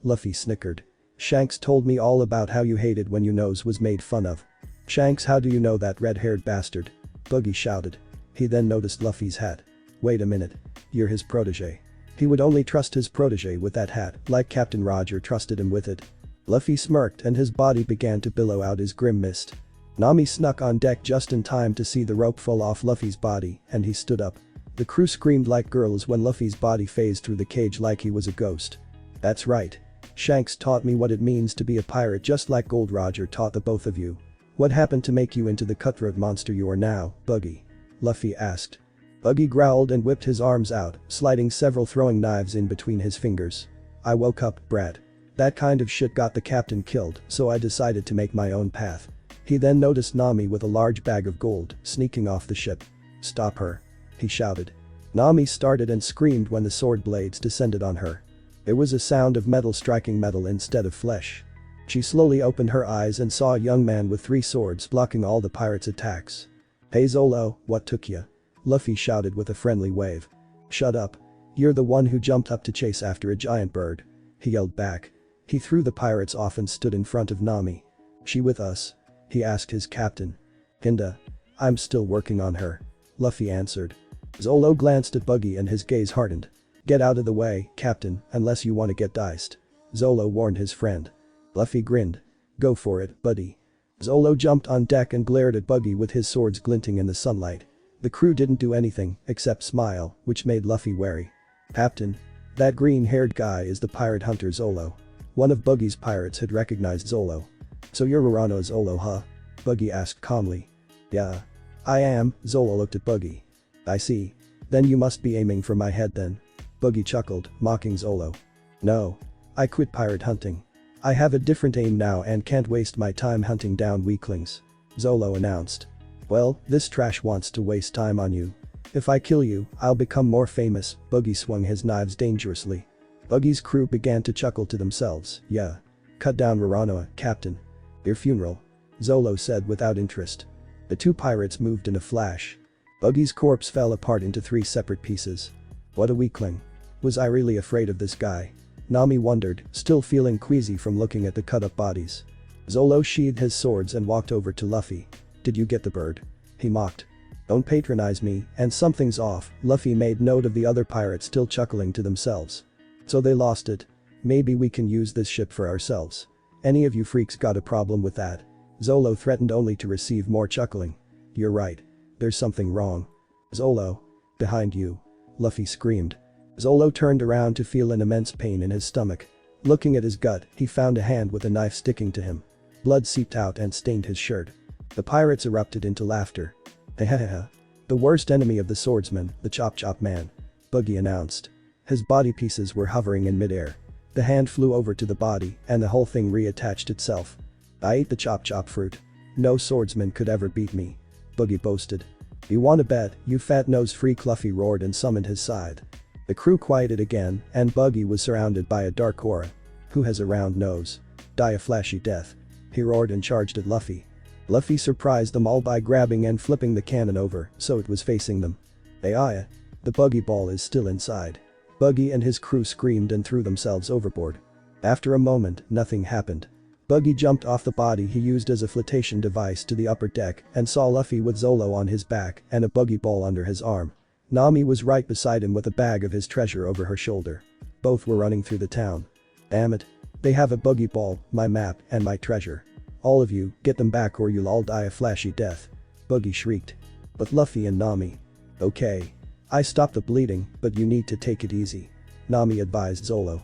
Luffy snickered. Shanks told me all about how you hated when your nose was made fun of. Shanks, how do you know that red-haired bastard? Buggy shouted. He then noticed Luffy's hat. Wait a minute. You're his protege. He would only trust his protege with that hat, like Captain Roger trusted him with it. Luffy smirked and his body began to billow out his grim mist. Nami snuck on deck just in time to see the rope fall off Luffy's body, and he stood up. The crew screamed like girls when Luffy's body phased through the cage like he was a ghost. That's right. Shanks taught me what it means to be a pirate just like Gold Roger taught the both of you. What happened to make you into the cutthroat monster you are now, Buggy? Luffy asked. Buggy growled and whipped his arms out, sliding several throwing knives in between his fingers. I woke up, brat. That kind of shit got the captain killed, so I decided to make my own path. He then noticed Nami with a large bag of gold, sneaking off the ship. Stop her. He shouted. Nami started and screamed when the sword blades descended on her. There was a sound of metal striking metal instead of flesh. She slowly opened her eyes and saw a young man with 3 swords blocking all the pirates' attacks. Hey Zolo, what took ya? Luffy shouted with a friendly wave. Shut up. You're the one who jumped up to chase after a giant bird. He yelled back. He threw the pirates off and stood in front of Nami. She with us? He asked his captain. Kinda. I'm still working on her. Luffy answered. Zolo glanced at Buggy and his gaze hardened. Get out of the way, Captain, unless you want to get diced. Zolo warned his friend. Luffy grinned. Go for it, buddy. Zolo jumped on deck and glared at Buggy with his swords glinting in the sunlight. The crew didn't do anything except smile, which made Luffy wary. Captain. That green-haired guy is the pirate hunter Zolo. One of Buggy's pirates had recognized Zolo. So you're Urano Zolo, huh? Buggy asked calmly. Yeah. I am, Zolo looked at Buggy. I see. Then you must be aiming for my head then. Buggy chuckled, mocking Zolo. No. I quit pirate hunting. I have a different aim now and can't waste my time hunting down weaklings. Zolo announced. Well, this trash wants to waste time on you. If I kill you, I'll become more famous. Buggy swung his knives dangerously. Buggy's crew began to chuckle to themselves. Yeah. Cut down Raranoa, Captain. Your funeral. Zolo said without interest. The 2 pirates moved in a flash. Buggy's corpse fell apart into 3 separate pieces. What a weakling. Was I really afraid of this guy? Nami wondered, still feeling queasy from looking at the cut-up bodies. Zolo sheathed his swords and walked over to Luffy. Did you get the bird? He mocked. Don't patronize me, and something's off. Luffy made note of the other pirates still chuckling to themselves. So they lost it. Maybe we can use this ship for ourselves. Any of you freaks got a problem with that? Zolo threatened only to receive more chuckling. You're right. There's something wrong. Zolo. Behind you. Luffy screamed. Zolo turned around to feel an immense pain in his stomach. Looking at his gut, he found a hand with a knife sticking to him. Blood seeped out and stained his shirt. The pirates erupted into laughter. Hehehe. The worst enemy of the swordsman, the Chop Chop Man. Buggy announced. His body pieces were hovering in midair. The hand flew over to the body and the whole thing reattached itself. I ate the Chop Chop fruit. No swordsman could ever beat me. Buggy boasted. You wanna bet, you fat-nosed freak? Luffy roared and summoned his scythe. The crew quieted again and Buggy was surrounded by a dark aura. Who has a round nose? Die a flashy death. He roared and charged at Luffy. Luffy surprised them all by grabbing and flipping the cannon over so it was facing them. Aya. The Buggy ball is still inside. Buggy and his crew screamed and threw themselves overboard. After a moment, nothing happened. Buggy jumped off the body he used as a flotation device to the upper deck and saw Luffy with Zolo on his back and a buggy ball under his arm. Nami was right beside him with a bag of his treasure over her shoulder. Both were running through the town. Damn it. They have a buggy ball, my map, and my treasure. All of you, get them back or you'll all die a flashy death. Buggy shrieked. But Luffy and Nami. Okay. I stopped the bleeding, but you need to take it easy. Nami advised Zolo.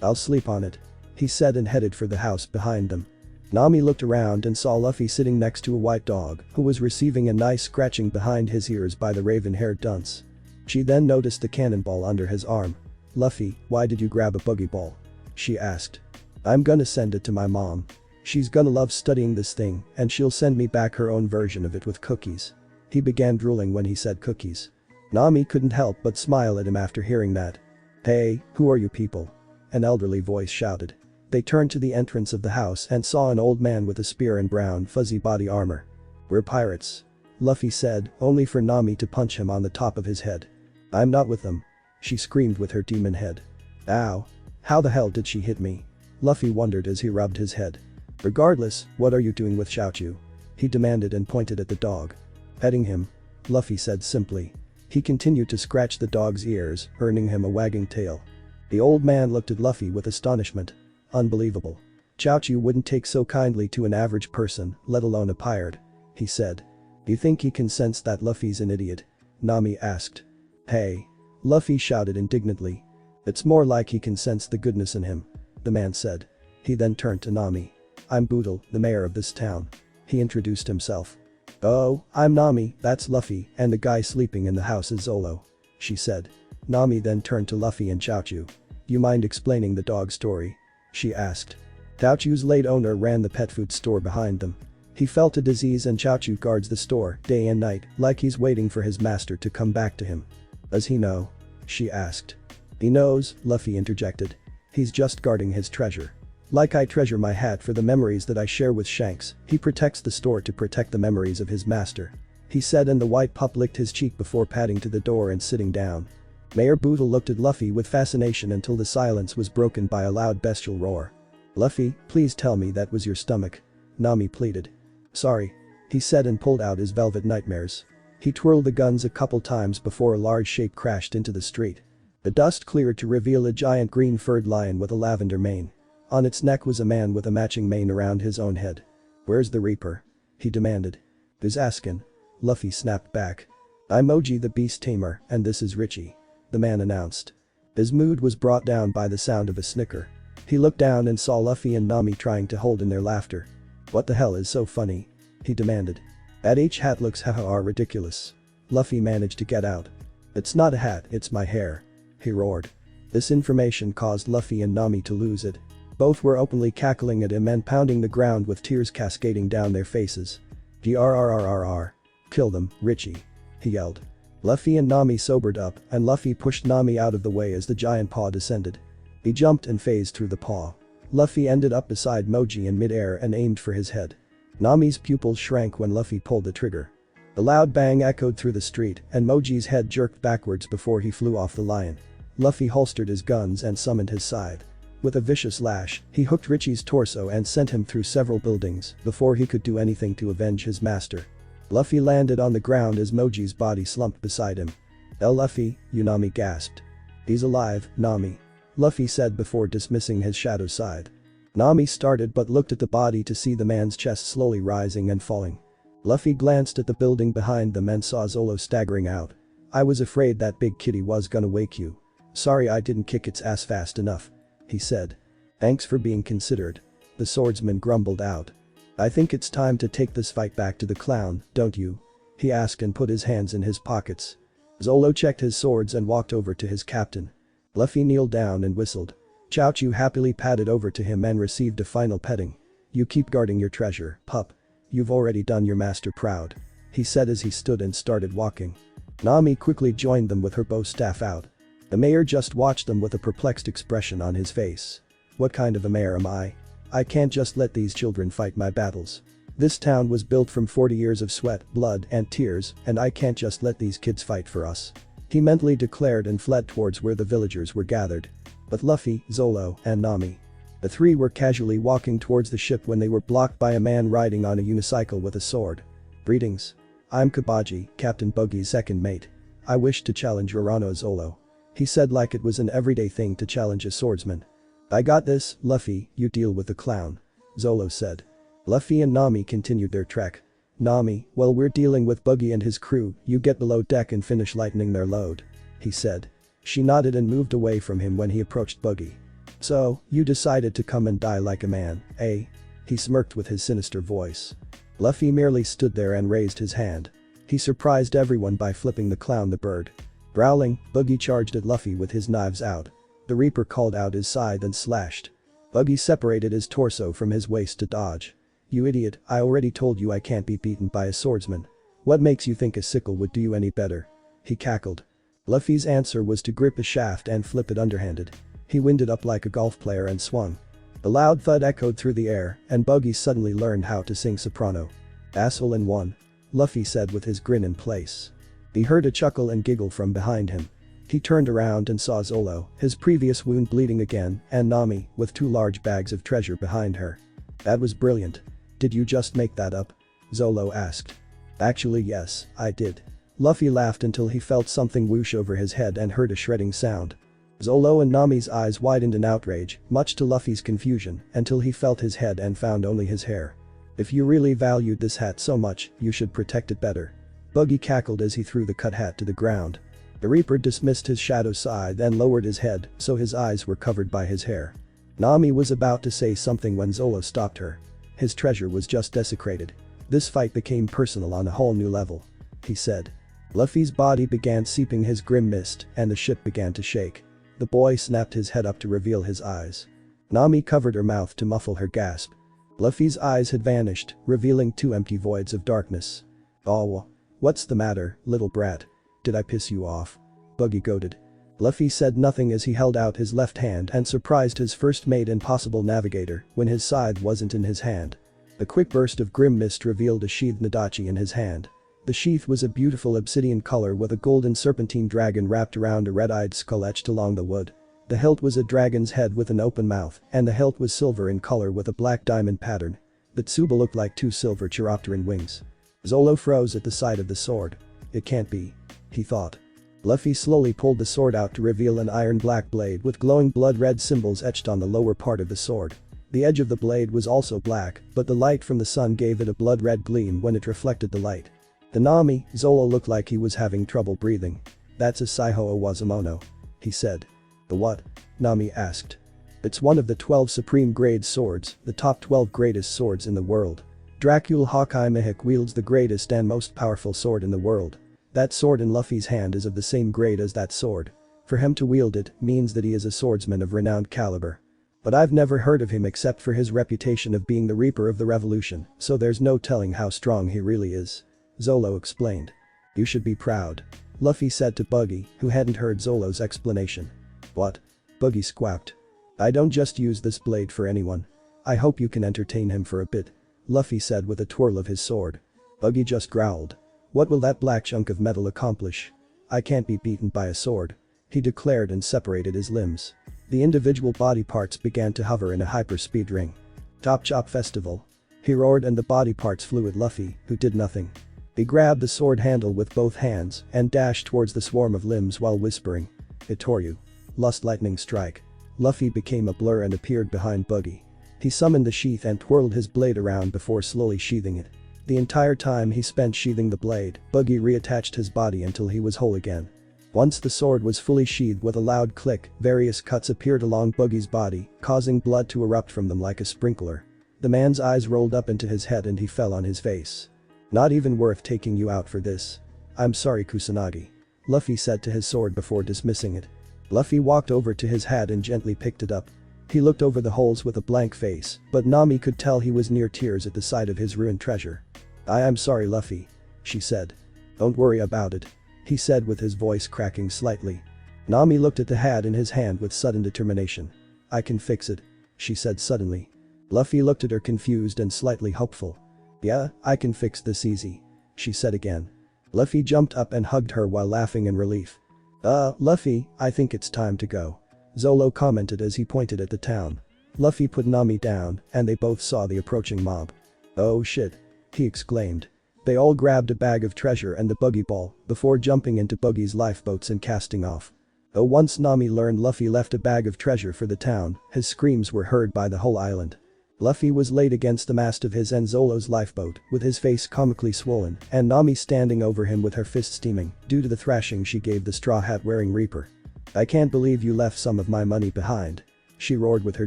I'll sleep on it. He said and headed for the house behind them. Nami looked around and saw Luffy sitting next to a white dog who was receiving a nice scratching behind his ears by the raven-haired dunce. She then noticed the cannonball under his arm. Luffy, why did you grab a buggy ball? She asked. I'm gonna send it to my mom. She's gonna love studying this thing and she'll send me back her own version of it with cookies. He began drooling when he said cookies. Nami couldn't help but smile at him after hearing that. Hey, who are you people? An elderly voice shouted. They turned to the entrance of the house and saw an old man with a spear and brown fuzzy body armor. We're pirates. Luffy said, only for Nami to punch him on the top of his head. I'm not with them. She screamed with her demon head. Ow. How the hell did she hit me? Luffy wondered as he rubbed his head. Regardless, what are you doing with Xiaochu? He demanded and pointed at the dog. Petting him. Luffy said simply. He continued to scratch the dog's ears, earning him a wagging tail. The old man looked at Luffy with astonishment. Unbelievable. Xiaochu wouldn't take so kindly to an average person, let alone a pirate. He said. You think he can sense that Luffy's an idiot? Nami asked. Hey. Luffy shouted indignantly. It's more like he can sense the goodness in him. The man said. He then turned to Nami. I'm Boodle, the mayor of this town. He introduced himself. Oh, I'm Nami, that's Luffy, and the guy sleeping in the house is Zolo. She said. Nami then turned to Luffy and Xiaochu. You mind explaining the dog story? She asked. Xiaochu's late owner ran the pet food store behind them. He felt a disease and Xiaochu guards the store day and night like he's waiting for his master to come back to him. Does he know? She asked. He knows, Luffy interjected. He's just guarding his treasure. Like I treasure my hat for the memories that I share with Shanks, he protects the store to protect the memories of his master. He said and the white pup licked his cheek before padding to the door and sitting down. Mayor Boodle looked at Luffy with fascination until the silence was broken by a loud bestial roar. Luffy, please tell me that was your stomach. Nami pleaded. Sorry. He said and pulled out his velvet nightmares. He twirled the guns a couple times before a large shape crashed into the street. The dust cleared to reveal a giant green-furred lion with a lavender mane. On its neck was a man with a matching mane around his own head. Where's the Reaper? He demanded. Who's askin'? Luffy snapped back. I'm Oji the Beast Tamer, and this is Richie. The man announced. His mood was brought down by the sound of a snicker. He looked down and saw Luffy and Nami trying to hold in their laughter. What the hell is so funny? He demanded. That H hat looks haha ridiculous. Luffy managed to get out. It's not a hat, it's my hair. He roared. This information caused Luffy and Nami to lose it. Both were openly cackling at him and pounding the ground with tears cascading down their faces. Grrrrrr. Kill them, Richie. He yelled. Luffy and Nami sobered up and Luffy pushed Nami out of the way as the giant paw descended. He jumped and phased through the paw. Luffy ended up beside Moji in midair and aimed for his head. Nami's pupils shrank when Luffy pulled the trigger. A loud bang echoed through the street and Moji's head jerked backwards before he flew off the lion. Luffy holstered his guns and summoned his scythe. With a vicious lash, he hooked Richie's torso and sent him through several buildings before he could do anything to avenge his master. Luffy landed on the ground as Moji's body slumped beside him. Luffy, Nami gasped. He's alive, Nami. Luffy said before dismissing his shadow side. Nami started but looked at the body to see the man's chest slowly rising and falling. Luffy glanced at the building behind them and saw Zolo staggering out. I was afraid that big kitty was gonna wake you. Sorry I didn't kick its ass fast enough. He said. Thanks for being considerate. The swordsman grumbled out. I think it's time to take this fight back to the clown, don't you? He asked and put his hands in his pockets. Zolo checked his swords and walked over to his captain. Luffy kneeled down and whistled. Xiaochu happily padded over to him and received a final petting. You keep guarding your treasure, pup. You've already done your master proud. He said as he stood and started walking. Nami quickly joined them with her bow staff out. The mayor just watched them with a perplexed expression on his face. What kind of a mayor am I? I can't just let these children fight my battles. This town was built from 40 years of sweat, blood, and tears, and I can't just let these kids fight for us. He mentally declared and fled towards where the villagers were gathered. But Luffy, Zolo, and Nami. The three were casually walking towards the ship when they were blocked by a man riding on a unicycle with a sword. "Greetings. I'm Kobaji, Captain Buggy's second mate. I wish to challenge Urano Zolo," he said like it was an everyday thing to challenge a swordsman. "I got this, Luffy, you deal with the clown," Zolo said. Luffy and Nami continued their trek. "Nami, while we're dealing with Buggy and his crew, you get below deck and finish lightening their load," he said. She nodded and moved away from him when he approached Buggy. "So, you decided to come and die like a man, eh?" He smirked with his sinister voice. Luffy merely stood there and raised his hand. He surprised everyone by flipping the clown the bird. Growling, Buggy charged at Luffy with his knives out. The Reaper called out his scythe and slashed. Buggy separated his torso from his waist to dodge. "You idiot, I already told you I can't be beaten by a swordsman. What makes you think a sickle would do you any better?" He cackled. Luffy's answer was to grip a shaft and flip it underhanded. He winded up like a golf player and swung. The loud thud echoed through the air, and Buggy suddenly learned how to sing soprano. "Asshole in one," Luffy said with his grin in place. He heard a chuckle and giggle from behind him. He turned around and saw Zolo, his previous wound bleeding again, and Nami, with 2 large bags of treasure behind her. "That was brilliant. Did you just make that up?" Zolo asked. "Actually yes, I did." Luffy laughed until he felt something whoosh over his head and heard a shredding sound. Zolo and Nami's eyes widened in outrage, much to Luffy's confusion, until he felt his head and found only his hair. "If you really valued this hat so much, you should protect it better." Buggy cackled as he threw the cut hat to the ground. The Reaper dismissed his shadow scythe and lowered his head, so his eyes were covered by his hair. Nami was about to say something when Zolo stopped her. "His treasure was just desecrated. This fight became personal on a whole new level," he said. Luffy's body began seeping his grim mist, and the ship began to shake. The boy snapped his head up to reveal his eyes. Nami covered her mouth to muffle her gasp. Luffy's eyes had vanished, revealing 2 empty voids of darkness. "Oh, what's the matter, little brat? Did I piss you off?" Buggy goaded. Luffy said nothing as he held out his left hand and surprised his first mate and possible navigator when his scythe wasn't in his hand. The quick burst of grim mist revealed a sheathed Nadachi in his hand. The sheath was a beautiful obsidian color with a golden serpentine dragon wrapped around a red-eyed skull etched along the wood. The hilt was a dragon's head with an open mouth, and the hilt was silver in color with a black diamond pattern. The tsuba looked like 2 silver chiropteran wings. Zolo froze at the sight of the sword. "It can't be," he thought. Luffy slowly pulled the sword out to reveal an iron-black blade with glowing blood-red symbols etched on the lower part of the sword. The edge of the blade was also black, but the light from the sun gave it a blood-red gleam when it reflected the light. The Nami, Zolo looked like he was having trouble breathing. "That's a Saiho Owazamono," he said. "The what?" Nami asked. "It's one of the 12 supreme grade swords, the top 12 greatest swords in the world. Dracul Hawkeye Mihawk wields the greatest and most powerful sword in the world. That sword in Luffy's hand is of the same grade as that sword. For him to wield it means that he is a swordsman of renowned caliber. But I've never heard of him except for his reputation of being the Reaper of the Revolution, so there's no telling how strong he really is," Zolo explained. "You should be proud," Luffy said to Buggy, who hadn't heard Zolo's explanation. "What?" Buggy squawked. "I don't just use this blade for anyone. I hope you can entertain him for a bit," Luffy said with a twirl of his sword. Buggy just growled. "What will that black chunk of metal accomplish? I can't be beaten by a sword," he declared and separated his limbs. The individual body parts began to hover in a hyperspeed ring. "Chop Chop Festival," he roared, and the body parts flew at Luffy, who did nothing. He grabbed the sword handle with both hands and dashed towards the swarm of limbs while whispering, "Itoryu. Lust Lightning Strike." Luffy became a blur and appeared behind Buggy. He summoned the sheath and twirled his blade around before slowly sheathing it. The entire time he spent sheathing the blade, Buggy reattached his body until he was whole again. Once the sword was fully sheathed, with a loud click, various cuts appeared along Buggy's body, causing blood to erupt from them like a sprinkler. The man's eyes rolled up into his head and he fell on his face. "Not even worth taking you out for this. I'm sorry, Kusanagi," Luffy said to his sword before dismissing it. Luffy walked over to his hat and gently picked it up. He looked over the holes with a blank face, but Nami could tell he was near tears at the sight of his ruined treasure. "I am sorry, Luffy," she said. "Don't worry about it," he said with his voice cracking slightly. Nami looked at the hat in his hand with sudden determination. "I can fix it," she said suddenly. Luffy looked at her confused and slightly hopeful. "Yeah, I can fix this easy," she said again. Luffy jumped up and hugged her while laughing in relief. Luffy, I think it's time to go," Zolo commented as he pointed at the town. Luffy put Nami down, and they both saw the approaching mob. "Oh shit," he exclaimed. They all grabbed a bag of treasure and the buggy ball before jumping into Buggy's lifeboats and casting off. Though once Nami learned Luffy left a bag of treasure for the town, his screams were heard by the whole island. Luffy was laid against the mast of his and Zolo's lifeboat, with his face comically swollen, and Nami standing over him with her fist steaming due to the thrashing she gave the straw hat wearing Reaper. "I can't believe you left some of my money behind," she roared with her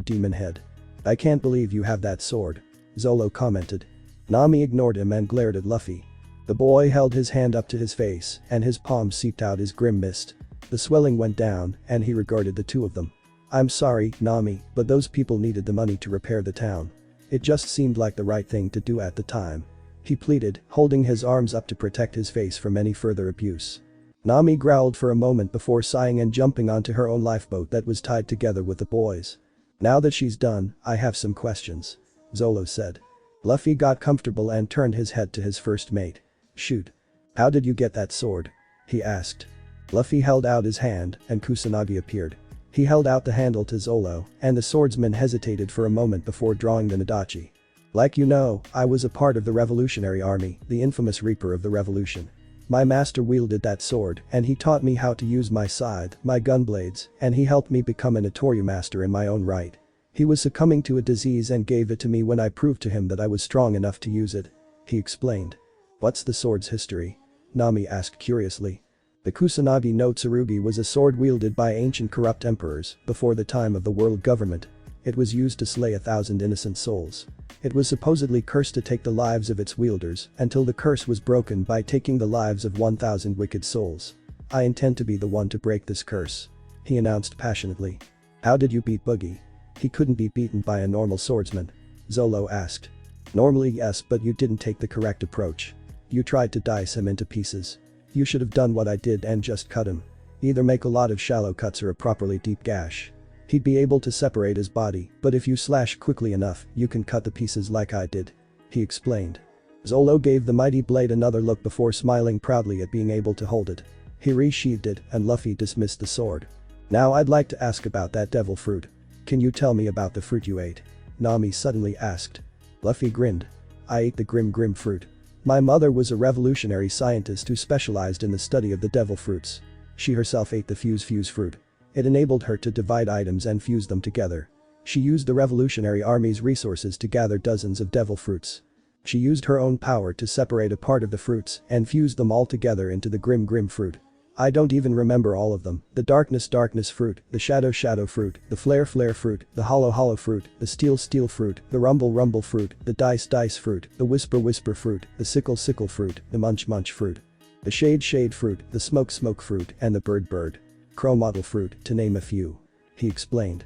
demon head. "I can't believe you have that sword," Zolo commented. Nami ignored him and glared at Luffy. The boy held his hand up to his face, and his palm seeped out his grim mist. The swelling went down, and he regarded the two of them. "I'm sorry, Nami, but those people needed the money to repair the town. It just seemed like the right thing to do at the time," he pleaded, holding his arms up to protect his face from any further abuse. Nami growled for a moment before sighing and jumping onto her own lifeboat that was tied together with the boys. "Now that she's done, I have some questions," Zolo said. Luffy got comfortable and turned his head to his first mate. "Shoot. How did you get that sword?" he asked. Luffy held out his hand, and Kusanagi appeared. He held out the handle to Zolo, and the swordsman hesitated for a moment before drawing the Nadachi. "Like you know, I was a part of the Revolutionary Army, the infamous Reaper of the Revolution. My master wielded that sword, and he taught me how to use my scythe, my gunblades, and he helped me become a Notoryu master in my own right. He was succumbing to a disease and gave it to me when I proved to him that I was strong enough to use it," he explained. "What's the sword's history?" Nami asked curiously. The Kusanagi no Tsurugi was a sword wielded by ancient corrupt emperors before the time of the world government. It was used to slay 1,000 innocent souls. It was supposedly cursed to take the lives of its wielders until the curse was broken by taking the lives of 1,000 wicked souls. "I intend to be the one to break this curse," he announced passionately. "How did you beat Buggy?" "He couldn't be beaten by a normal swordsman," Zolo asked. "Normally yes, but you didn't take the correct approach. You tried to dice him into pieces. You should have done what I did and just cut him. Either make a lot of shallow cuts or a properly deep gash. He'd be able to separate his body, but if you slash quickly enough, you can cut the pieces like I did," he explained. Zolo gave the mighty blade another look before smiling proudly at being able to hold it. He resheathed it, and Luffy dismissed the sword. "Now I'd like to ask about that devil fruit. Can you tell me about the fruit you ate?" Nami suddenly asked. Luffy grinned. "I ate the grim fruit. My mother was a revolutionary scientist who specialized in the study of the devil fruits. She herself ate the fuse fruit. It enabled her to divide items and fuse them together. She used the Revolutionary Army's resources to gather dozens of devil fruits. She used her own power to separate a part of the fruits and fuse them all together into the grim fruit. I don't even remember all of them: the darkness fruit, the shadow fruit, the flare fruit, the hollow fruit, the steel fruit, the rumble fruit, the dice fruit, the whisper fruit, the sickle fruit, the munch fruit, the shade fruit, the smoke fruit, and the bird crow model fruit, to name a few," he explained.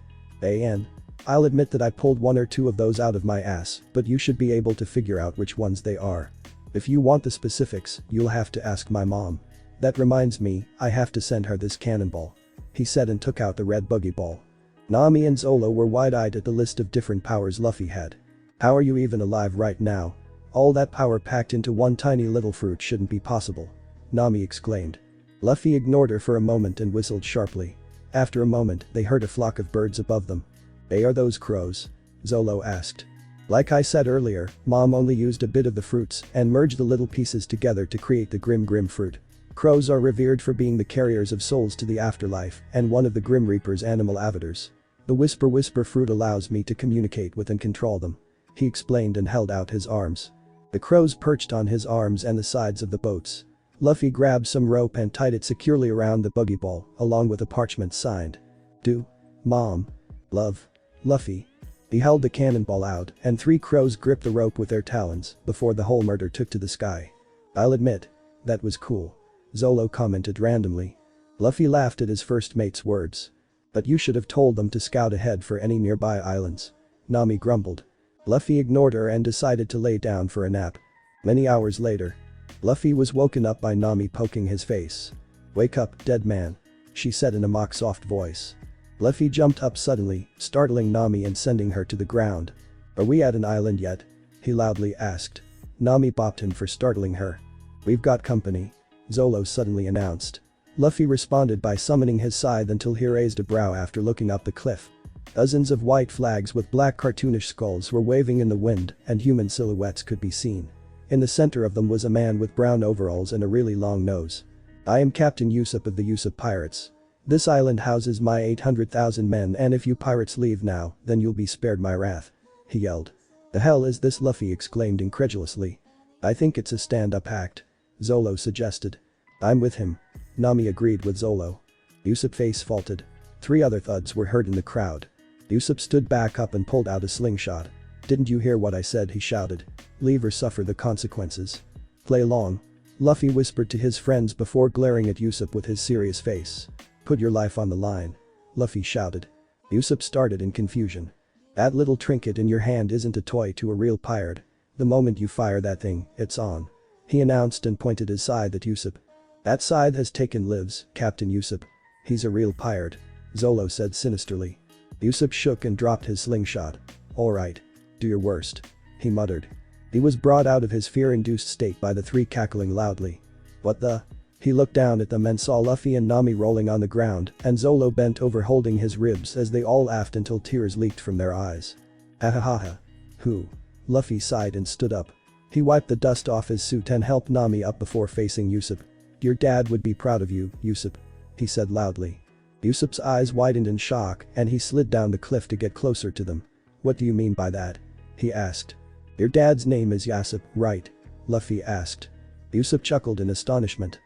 "I'll admit that I pulled one or two of those out of my ass, but you should be able to figure out which ones they are. If you want the specifics, you'll have to ask my mom. That reminds me, I have to send her this cannonball," he said and took out the red buggy ball. Nami and Zolo were wide-eyed at the list of different powers Luffy had. "How are you even alive right now? All that power packed into one tiny little fruit shouldn't be possible," Nami exclaimed. Luffy ignored her for a moment and whistled sharply. After a moment, they heard a flock of birds above them. "Hey, are those crows?" Zolo asked. "Like I said earlier, Mom only used a bit of the fruits and merged the little pieces together to create the grim fruit. Crows are revered for being the carriers of souls to the afterlife and one of the Grim Reaper's animal avatars. The whisper fruit allows me to communicate with and control them," he explained and held out his arms. The crows perched on his arms and the sides of the boats. Luffy grabbed some rope and tied it securely around the buggy ball, along with a parchment signed, "Do. Mom. Love. Luffy." He held the cannonball out, and 3 crows gripped the rope with their talons before the whole murder took to the sky. "I'll admit, that was cool," Zolo commented randomly. Luffy laughed at his first mate's words. "But you should have told them to scout ahead for any nearby islands," Nami grumbled. Luffy ignored her and decided to lay down for a nap. Many hours later, Luffy was woken up by Nami poking his face. "Wake up, dead man," she said in a mock soft voice. Luffy jumped up suddenly, startling Nami and sending her to the ground. "Are we at an island yet?" he loudly asked. Nami bopped him for startling her. "We've got company," Zolo suddenly announced. Luffy responded by summoning his scythe until he raised a brow after looking up the cliff. Dozens of white flags with black cartoonish skulls were waving in the wind and human silhouettes could be seen. In the center of them was a man with brown overalls and a really long nose. "I am Captain Usopp of the Usopp Pirates. This island houses my 800,000 men and if you pirates leave now, then you'll be spared my wrath," he yelled. "The hell is this?" Luffy exclaimed incredulously. "I think it's a stand-up act," Zolo suggested. "I'm with him." Nami agreed with Zolo. Usopp's face faltered. 3 other thuds were heard in the crowd. Usopp stood back up and pulled out a slingshot. "Didn't you hear what I said?" he shouted. "Leave or suffer the consequences." "Play along," Luffy whispered to his friends before glaring at Usopp with his serious face. "Put your life on the line," Luffy shouted. Usopp started in confusion. "That little trinket in your hand isn't a toy to a real pirate. The moment you fire that thing, it's on," he announced and pointed his scythe at Usopp. "That scythe has taken lives, Captain Usopp. He's a real pirate," Zolo said sinisterly. Usopp shook and dropped his slingshot. "Alright. Do your worst," he muttered. He was brought out of his fear-induced state by the 3 cackling loudly. "What the?" He looked down at them and saw Luffy and Nami rolling on the ground and Zolo bent over holding his ribs as they all laughed until tears leaked from their eyes. "Ha ha ha ha. Who?" Luffy sighed and stood up. He wiped the dust off his suit and helped Nami up before facing Usopp. "Your dad would be proud of you, Usopp," he said loudly. Usopp's eyes widened in shock and he slid down the cliff to get closer to them. "What do you mean by that?" he asked. "Your dad's name is Yasopp, right?" Luffy asked. Usopp chuckled in astonishment.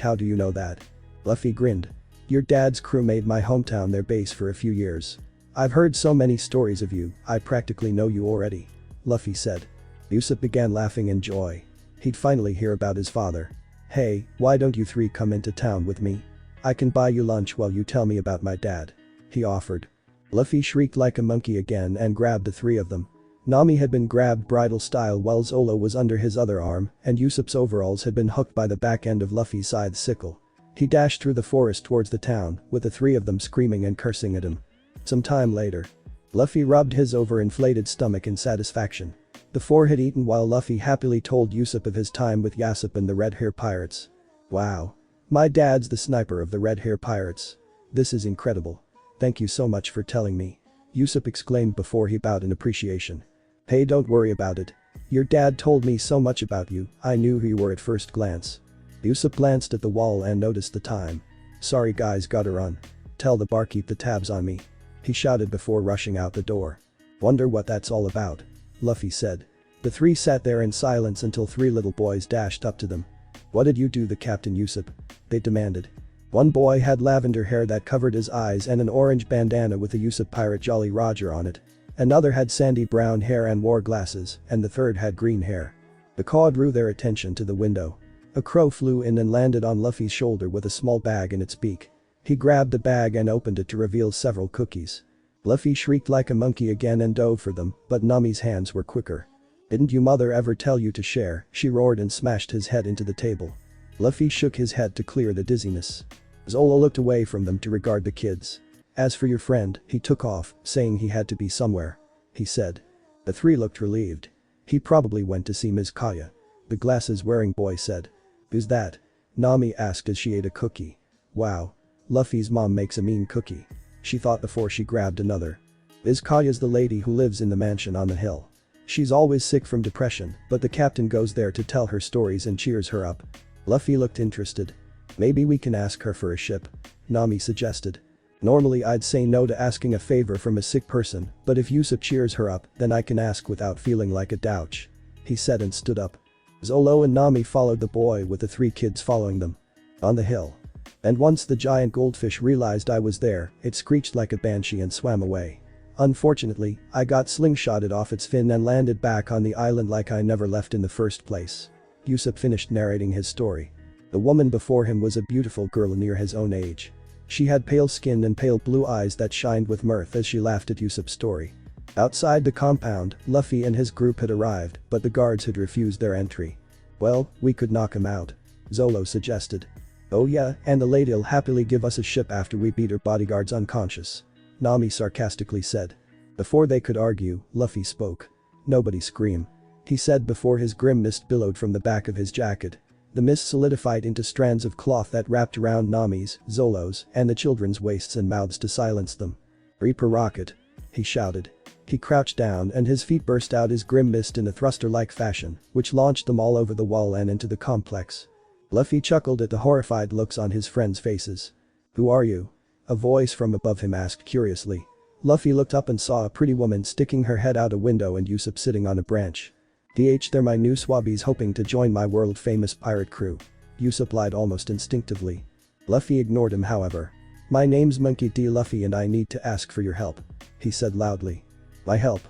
"How do you know that?" Luffy grinned. "Your dad's crew made my hometown their base for a few years. I've heard so many stories of you, I practically know you already," Luffy said. Usopp began laughing in joy. He'd finally hear about his father. "Hey, why don't you 3 come into town with me? I can buy you lunch while you tell me about my dad," he offered. Luffy shrieked like a monkey again and grabbed the 3 of them. Nami had been grabbed bridal style while Zolo was under his other arm and Usopp's overalls had been hooked by the back end of Luffy's scythe sickle. He dashed through the forest towards the town with the 3 of them screaming and cursing at him. Some time later, Luffy rubbed his overinflated stomach in satisfaction. The 4 had eaten while Luffy happily told Usopp of his time with Yasopp and the Red Hair Pirates. "Wow. My dad's the sniper of the Red Hair Pirates. This is incredible. Thank you so much for telling me," Usopp exclaimed before he bowed in appreciation. "Hey, don't worry about it. Your dad told me so much about you, I knew who you were at first glance." Usopp glanced at the wall and noticed the time. "Sorry guys, gotta run. Tell the bar keep the tabs on me," he shouted before rushing out the door. "Wonder what that's all about," Luffy said. The 3 sat there in silence until 3 little boys dashed up to them. "What did you do, the Captain Usopp?" they demanded. One boy had lavender hair that covered his eyes and an orange bandana with a Usopp pirate Jolly Roger on it. Another had sandy brown hair and wore glasses, and the third had green hair. The caw drew their attention to the window. A crow flew in and landed on Luffy's shoulder with a small bag in its beak. He grabbed the bag and opened it to reveal several cookies. Luffy shrieked like a monkey again and dove for them, but Nami's hands were quicker. "Didn't your mother ever tell you to share?" she roared and smashed his head into the table. Luffy shook his head to clear the dizziness. Zolo looked away from them to regard the kids. "As for your friend, he took off, saying he had to be somewhere," he said. The 3 looked relieved. "He probably went to see Ms. Kaya," the glasses-wearing boy said. "Who's that?" Nami asked as she ate a cookie. "Wow. Luffy's mom makes a mean cookie," she thought before she grabbed another. "Ms. Kaya's the lady who lives in the mansion on the hill. She's always sick from depression, but the captain goes there to tell her stories and cheers her up." Luffy looked interested. "Maybe we can ask her for a ship," Nami suggested. "Normally I'd say no to asking a favor from a sick person, but if Usopp cheers her up, then I can ask without feeling like a douche," he said and stood up. Zolo and Nami followed the boy with the 3 kids following them. On the hill. And once the giant goldfish realized I was there, it screeched like a banshee and swam away. "Unfortunately, I got slingshotted off its fin and landed back on the island like I never left in the first place." Usopp finished narrating his story. The woman before him was a beautiful girl near his own age. She had pale skin and pale blue eyes that shined with mirth as she laughed at Usopp's story. Outside the compound, Luffy and his group had arrived, but the guards had refused their entry. "Well, we could knock him out," Zolo suggested. "Oh yeah, and the lady'll happily give us a ship after we beat her bodyguards unconscious," Nami sarcastically said. Before they could argue, Luffy spoke. "Nobody scream," he said before his grim mist billowed from the back of his jacket. The mist solidified into strands of cloth that wrapped around Nami's, Zolo's, and the children's waists and mouths to silence them. Reaper rocket. He shouted. He crouched down and his feet burst out his grim mist in a thruster-like fashion, which launched them all over the wall and into the complex. Luffy chuckled at the horrified looks on his friends' faces. "Who are you?" A voice from above him asked curiously. Luffy looked up and saw a pretty woman sticking her head out a window and Usopp sitting on a branch. They're my new swabbies hoping to join my world-famous pirate crew," Usopp lied almost instinctively. Luffy ignored him however. "My name's Monkey D. Luffy and I need to ask for your help," he said loudly. "My help?"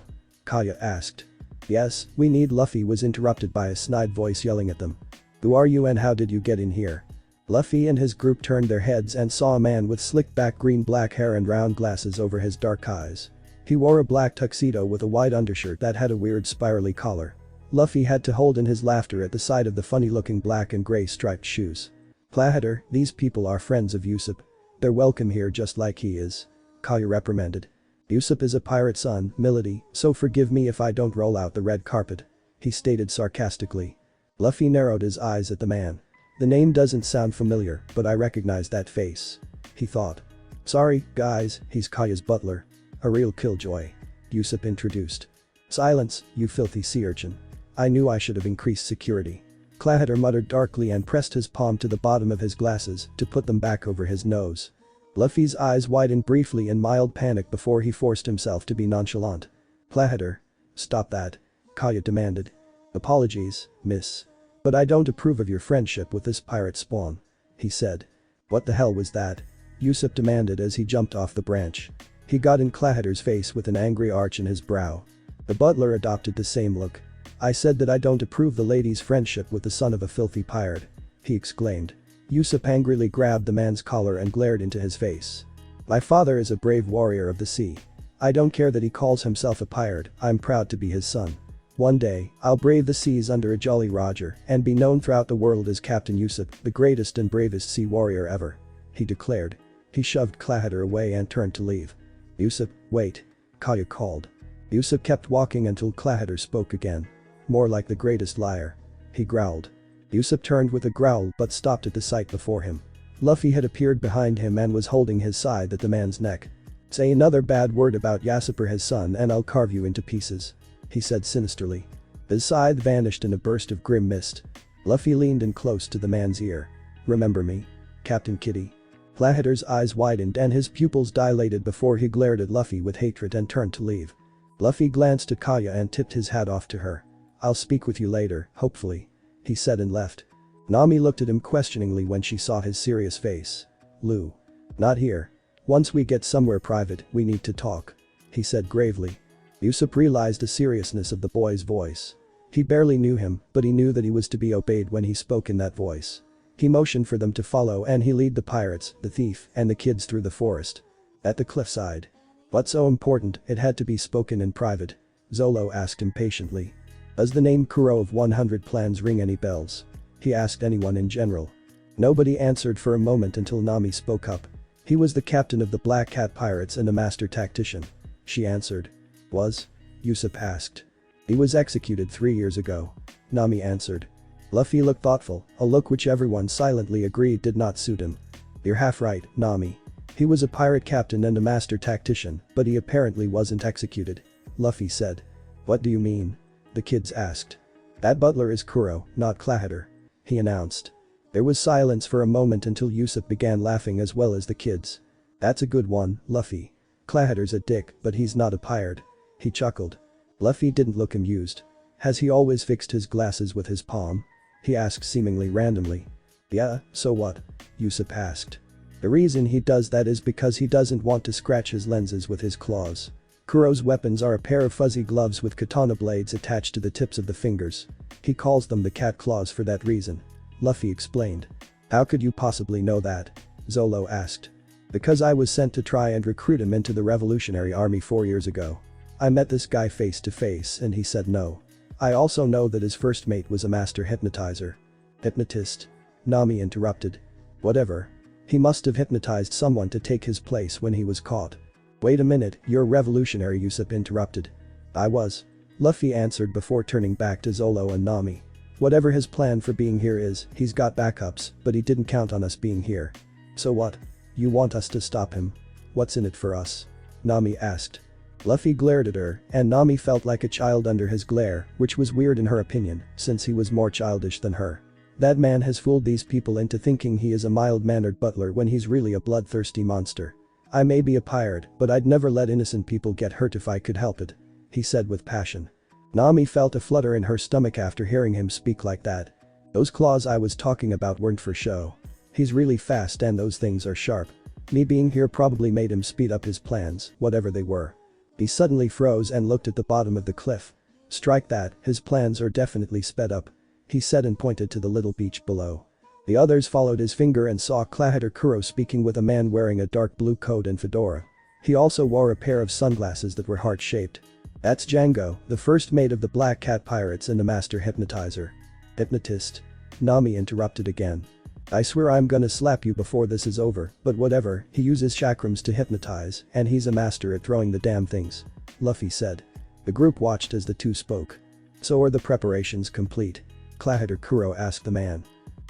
Kaya asked. "Yes, we need." Luffy was interrupted by a snide voice yelling at them. "Who are you and how did you get in here?" Luffy and his group turned their heads and saw a man with slicked-back green-black hair and round glasses over his dark eyes. He wore a black tuxedo with a white undershirt that had a weird spirally collar. Luffy had to hold in his laughter at the sight of the funny-looking black and grey striped shoes. "Plahater, these people are friends of Usopp. They're welcome here just like he is," Kaya reprimanded. "Usopp is a pirate's son, Milady, so forgive me if I don't roll out the red carpet," he stated sarcastically. Luffy narrowed his eyes at the man. "The name doesn't sound familiar, but I recognize that face," he thought. "Sorry, guys, he's Kaya's butler. A real killjoy," Usopp introduced. "Silence, you filthy sea urchin. I knew I should have increased security," Clahater muttered darkly and pressed his palm to the bottom of his glasses to put them back over his nose. Luffy's eyes widened briefly in mild panic before he forced himself to be nonchalant. "Plahater. Stop that," Kaya demanded. "Apologies, miss. But I don't approve of your friendship with this pirate spawn," he said. "What the hell was that?" Usopp demanded as he jumped off the branch. He got in Clahater's face with an angry arch in his brow. The butler adopted the same look. "I said that I don't approve the lady's friendship with the son of a filthy pirate," he exclaimed. Usopp angrily grabbed the man's collar and glared into his face. "My father is a brave warrior of the sea. I don't care that he calls himself a pirate, I'm proud to be his son. One day, I'll brave the seas under a Jolly Roger and be known throughout the world as Captain Usopp, the greatest and bravest sea warrior ever," he declared. He shoved Clahater away and turned to leave. "Usopp, wait," Kaya called. Usopp kept walking until Clahater spoke again. "More like the greatest liar," he growled. Usopp turned with a growl but stopped at the sight before him. Luffy had appeared behind him and was holding his side at the man's neck. "Say another bad word about Yasser his son and I'll carve you into pieces," he said sinisterly. His scythe vanished in a burst of grim mist. Luffy leaned in close to the man's ear. "Remember me, Captain Kitty?" Clahater's eyes widened and his pupils dilated before he glared at Luffy with hatred and turned to leave. Luffy glanced at Kaya and tipped his hat off to her. "I'll speak with you later, hopefully," he said and left. Nami looked at him questioningly when she saw his serious face. "Lou. Not here. Once we get somewhere private, we need to talk," he said gravely. Usopp realized the seriousness of the boy's voice. He barely knew him, but he knew that he was to be obeyed when he spoke in that voice. He motioned for them to follow and he led the pirates, the thief, and the kids through the forest. At the cliffside. "What's so important, it had to be spoken in private?" Zolo asked impatiently. "Does the name Kuro of 100 Plans ring any bells?" he asked anyone in general. Nobody answered for a moment until Nami spoke up. "He was the captain of the Black Cat Pirates and a master tactician," she answered. "Was?" Usopp asked. "He was executed 3 years ago," Nami answered. Luffy looked thoughtful, a look which everyone silently agreed did not suit him. "You're half right, Nami. He was a pirate captain and a master tactician, but he apparently wasn't executed," Luffy said. "What do you mean?" the kids asked. "That butler is Kuro, not Clahater," he announced. There was silence for a moment until Usopp began laughing as well as the kids. "That's a good one, Luffy. Clahater's a dick, but he's not a pirate," he chuckled. Luffy didn't look amused. "Has he always fixed his glasses with his palm?" he asked seemingly randomly. "Yeah, so what?" Usopp asked. "The reason he does that is because he doesn't want to scratch his lenses with his claws. Kuro's weapons are a pair of fuzzy gloves with katana blades attached to the tips of the fingers. He calls them the cat claws for that reason," Luffy explained. "How could you possibly know that?" Zolo asked. "Because I was sent to try and recruit him into the Revolutionary Army 4 years ago. I met this guy face to face and he said no. I also know that his first mate was a master hypnotizer." "Hypnotist?" Nami interrupted. "Whatever. He must have hypnotized someone to take his place when he was caught." "Wait a minute, you're revolutionary," Usopp interrupted. "I was," Luffy answered before turning back to Zolo and Nami. "Whatever his plan for being here is, he's got backups, but he didn't count on us being here." "So what? You want us to stop him? What's in it for us?" Nami asked. Luffy glared at her, and Nami felt like a child under his glare, which was weird in her opinion, since he was more childish than her. That man has fooled these people into thinking he is a mild-mannered butler when he's really a bloodthirsty monster. I may be a pirate, but I'd never let innocent people get hurt if I could help it, he said with passion. Nami felt a flutter in her stomach after hearing him speak like that. Those claws I was talking about weren't for show. He's really fast and those things are sharp. Me being here probably made him speed up his plans, whatever they were. He suddenly froze and looked at the bottom of the cliff. Strike that, his plans are definitely sped up, he said and pointed to the little beach below. The others followed his finger and saw Clahater Kuro speaking with a man wearing a dark blue coat and fedora. He also wore a pair of sunglasses that were heart-shaped. That's Django, the first mate of the Black Cat Pirates and the master hypnotizer. Hypnotist? Nami interrupted again. I swear I'm gonna slap you before this is over, but whatever, he uses chakrams to hypnotize, and he's a master at throwing the damn things. Luffy said. The group watched as the two spoke. So are the preparations complete? Clahater Kuro asked the man.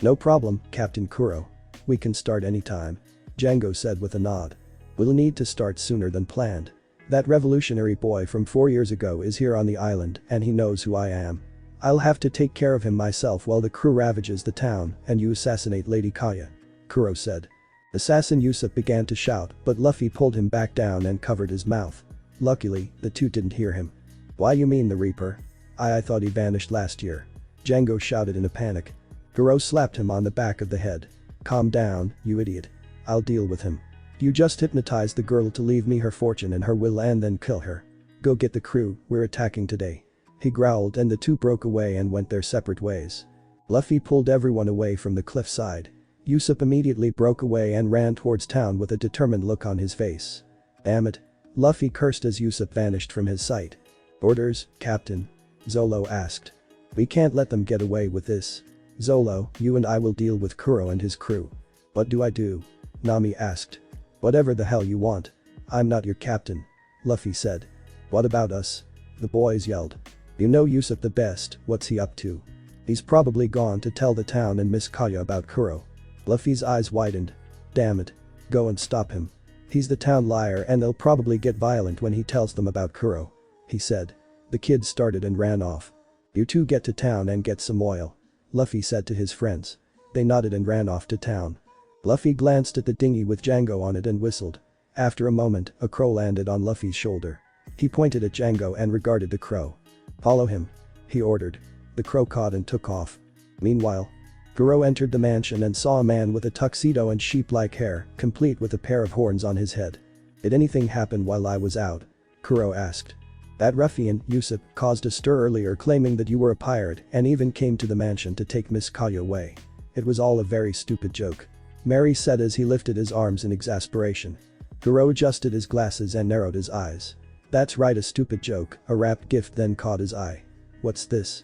No problem, Captain Kuro. We can start anytime. Django said with a nod. We'll need to start sooner than planned. That revolutionary boy from 4 years ago is here on the island and he knows who I am. I'll have to take care of him myself while the crew ravages the town and you assassinate Lady Kaya, Kuro said. Assassin Usopp began to shout, but Luffy pulled him back down and covered his mouth. Luckily, the two didn't hear him. Why you mean the Reaper? I thought he vanished last year. Django shouted in a panic. Kuro slapped him on the back of the head. Calm down, you idiot. I'll deal with him. You just hypnotized the girl to leave me her fortune and her will and then kill her. Go get the crew, we're attacking today. He growled and the two broke away and went their separate ways. Luffy pulled everyone away from the cliffside. Usopp immediately broke away and ran towards town with a determined look on his face. Damn it. Luffy cursed as Usopp vanished from his sight. Orders, Captain? Zolo asked. We can't let them get away with this. Zolo, you and I will deal with Kuro and his crew. What do I do? Nami asked. Whatever the hell you want. I'm not your captain. Luffy said. What about us? The boys yelled. You know Usopp the best, what's he up to? He's probably gone to tell the town and Miss Kaya about Kuro. Luffy's eyes widened. Damn it. Go and stop him. He's the town liar and they'll probably get violent when he tells them about Kuro, he said. The kids started and ran off. You two get to town and get some oil, Luffy said to his friends. They nodded and ran off to town. Luffy glanced at the dinghy with Django on it and whistled. After a moment, a crow landed on Luffy's shoulder. He pointed at Django and regarded the crow. Follow him, he ordered. The crow caught and took off. Meanwhile, Kuro entered the mansion and saw a man with a tuxedo and sheep-like hair, complete with a pair of horns on his head. Did anything happen while I was out? Kuro asked. That ruffian, Usopp, caused a stir earlier claiming that you were a pirate and even came to the mansion to take Miss Kaya away. It was all a very stupid joke, Mary said as he lifted his arms in exasperation. Kuro adjusted his glasses and narrowed his eyes. That's right, a stupid joke, a wrapped gift then caught his eye. What's this?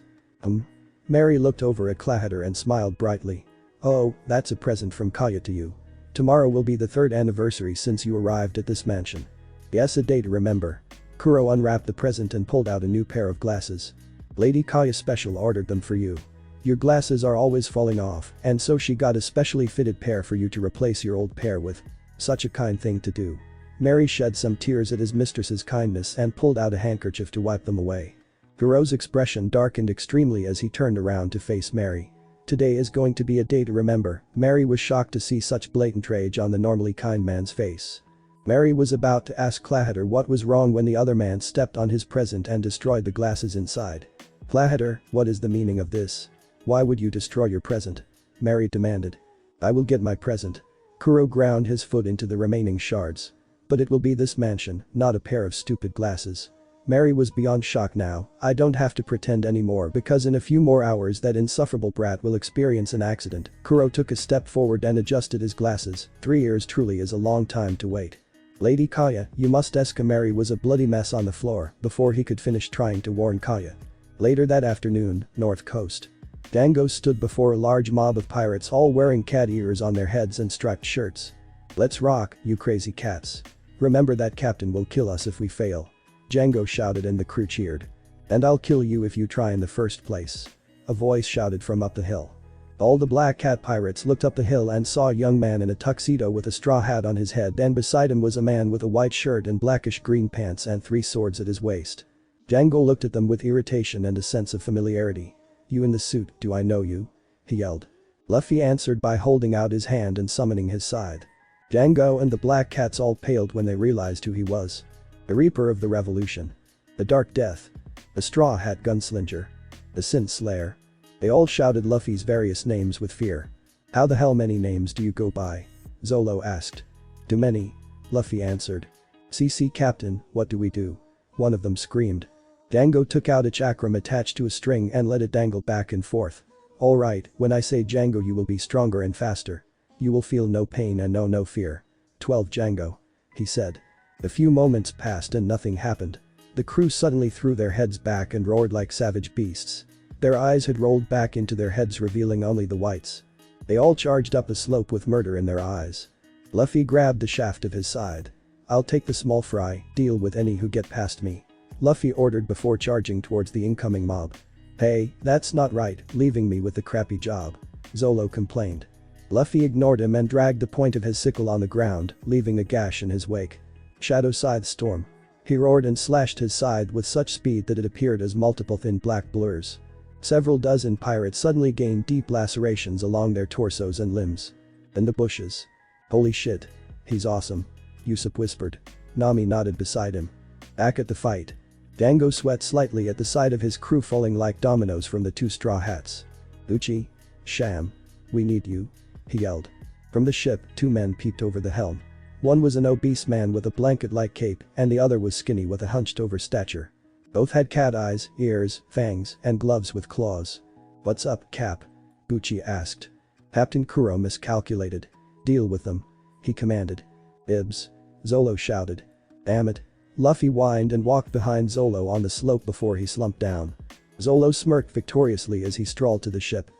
Mary looked over at Clahater and smiled brightly. Oh, that's a present from Kaya to you. Tomorrow will be the 3rd anniversary since you arrived at this mansion. Yes, a day to remember. Kuro unwrapped the present and pulled out a new pair of glasses. Lady Kaya special ordered them for you. Your glasses are always falling off, and so she got a specially fitted pair for you to replace your old pair with. Such a kind thing to do. Mary shed some tears at his mistress's kindness and pulled out a handkerchief to wipe them away. Kuro's expression darkened extremely as he turned around to face Mary. Today is going to be a day to remember. Mary was shocked to see such blatant rage on the normally kind man's face. Mary was about to ask Clahater what was wrong when the other man stepped on his present and destroyed the glasses inside. Clahater, what is the meaning of this? Why would you destroy your present? Mary demanded. I will get my present. Kuro ground his foot into the remaining shards. But it will be this mansion, not a pair of stupid glasses. Mary was beyond shock now. I don't have to pretend anymore because in a few more hours that insufferable brat will experience an accident. Kuro took a step forward and adjusted his glasses. 3 years truly is a long time to wait. Lady Kaya, you must ask. Mary was a bloody mess on the floor before he could finish trying to warn Kaya. Later that afternoon, North Coast. Dango stood before a large mob of pirates all wearing cat ears on their heads and striped shirts. Let's rock, you crazy cats. Remember that captain will kill us if we fail. Django shouted and the crew cheered. And I'll kill you if you try in the first place. A voice shouted from up the hill. All the black cat pirates looked up the hill and saw a young man in a tuxedo with a straw hat on his head, and beside him was a man with a white shirt and blackish green pants and 3 swords at his waist. Django looked at them with irritation and a sense of familiarity. "You in the suit, do I know you?" he yelled. Luffy answered by holding out his hand and summoning his side. Django and the black cats all paled when they realized who he was. The Reaper of the Revolution. The Dark Death. The Straw Hat Gunslinger. The Sin Slayer. They all shouted Luffy's various names with fear. "How the hell many names do you go by?" Zolo asked. "Too many," Luffy answered. "CC Captain, what do we do?" one of them screamed. Django took out a chakram attached to a string and let it dangle back and forth. "Alright, when I say Django you will be stronger and faster. You will feel no pain and know no fear. 12 Django," he said. A few moments passed and nothing happened. The crew suddenly threw their heads back and roared like savage beasts. Their eyes had rolled back into their heads, revealing only the whites. They all charged up the slope with murder in their eyes. Luffy grabbed the shaft of his side. "I'll take the small fry, deal with any who get past me," Luffy ordered before charging towards the incoming mob. "Hey, that's not right, leaving me with the crappy job," Zolo complained. Luffy ignored him and dragged the point of his sickle on the ground, leaving a gash in his wake. "Shadow Scythe Storm." He roared and slashed his scythe with such speed that it appeared as multiple thin black blurs. Several dozen pirates suddenly gained deep lacerations along their torsos and limbs. "In the bushes." "Holy shit. He's awesome," Usopp whispered. Nami nodded beside him. Back at the fight. Django sweat slightly at the sight of his crew falling like dominoes from the 2 straw hats. "Uchi. Sham. We need you," he yelled. From the ship, 2 men peeped over the helm. One was an obese man with a blanket-like cape, and the other was skinny with a hunched-over stature. Both had cat eyes, ears, fangs, and gloves with claws. "What's up, Cap?" Uchi asked. Captain Kuro miscalculated. "Deal with them," he commanded. "Ibs," Zolo shouted. "Damn it." Luffy whined and walked behind Zolo on the slope before he slumped down. Zolo smirked victoriously as he strolled to the ship.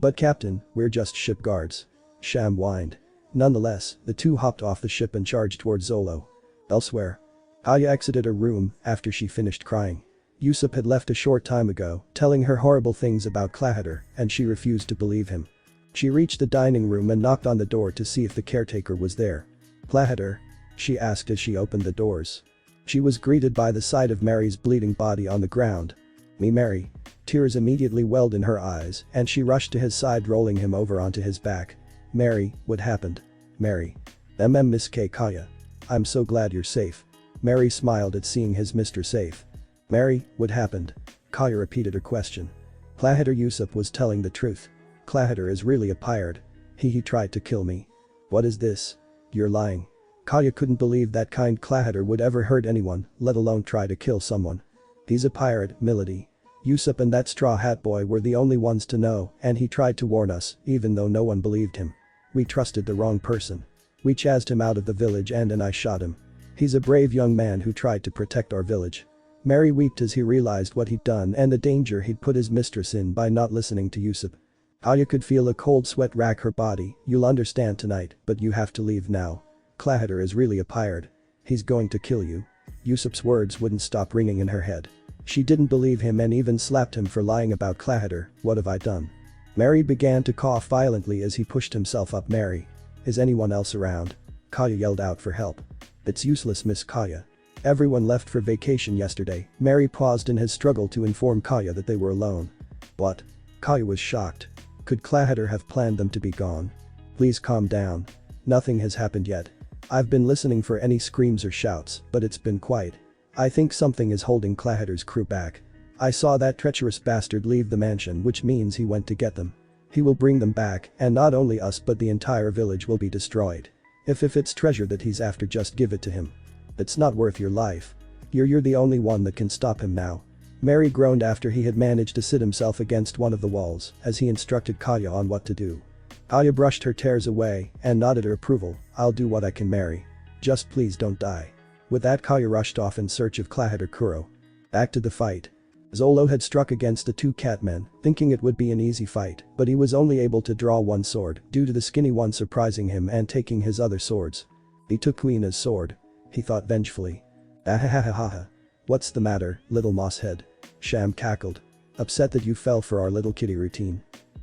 "But Captain, we're just ship guards," Sham whined. Nonetheless, the 2 hopped off the ship and charged towards Zolo. Elsewhere. Aya exited her room after she finished crying. Usopp had left a short time ago, telling her horrible things about Clahater, and she refused to believe him. She reached the dining room and knocked on the door to see if the caretaker was there. "Clahater?" she asked as she opened the doors. She was greeted by the sight of Mary's bleeding body on the ground. "Me Mary." Tears immediately welled in her eyes, and she rushed to his side, rolling him over onto his back. "Mary, what happened?" "Mary. Miss K. Kaya. I'm so glad you're safe." Mary smiled at seeing his Mr. Safe. "Mary, what happened?" Kaya repeated her question. Clahater. Usopp was telling the truth. "Clahater is really a pirate. He tried to kill me." "What is this? You're lying." Kaya couldn't believe that kind Clahater would ever hurt anyone, let alone try to kill someone. "He's a pirate, Milady. Usopp and that straw hat boy were the only ones to know, and he tried to warn us, even though no one believed him. We trusted the wrong person. We chased him out of the village and then I shot him. He's a brave young man who tried to protect our village." Mary wept as he realized what he'd done and the danger he'd put his mistress in by not listening to Usopp. Kaya could feel a cold sweat rack her body. "You'll understand tonight, but you have to leave now. Clahater is really a pirate. He's going to kill you." Usopp's words wouldn't stop ringing in her head. She didn't believe him and even slapped him for lying about Clahater. "What have I done?" Mary began to cough violently as he pushed himself up. "Mary. Is anyone else around?" Kaya yelled out for help. "It's useless, Miss Kaya. Everyone left for vacation yesterday." Mary paused in his struggle to inform Kaya that they were alone. "What?" Kaya was shocked. Could Clahater have planned them to be gone? "Please calm down. Nothing has happened yet. I've been listening for any screams or shouts, but it's been quiet. I think something is holding Clahater's crew back. I saw that treacherous bastard leave the mansion, which means he went to get them. He will bring them back, and not only us but the entire village will be destroyed. If it's treasure that he's after, just give it to him. It's not worth your life. You're the only one that can stop him now." Mary groaned after he had managed to sit himself against one of the walls as he instructed Kaya on what to do. Kaya brushed her tears away and nodded her approval. "I'll do what I can, Mary. Just please don't die." With that, Kaya rushed off in search of Clahater. Kuro. Back to the fight. Zolo had struck against the 2 catmen, thinking it would be an easy fight, but he was only able to draw 1 sword due to the skinny one surprising him and taking his other swords. He took Kuina's sword. He thought vengefully. "Ahahahaha. What's the matter, little mosshead?" Sham cackled. "Upset that you fell for our little kitty routine?"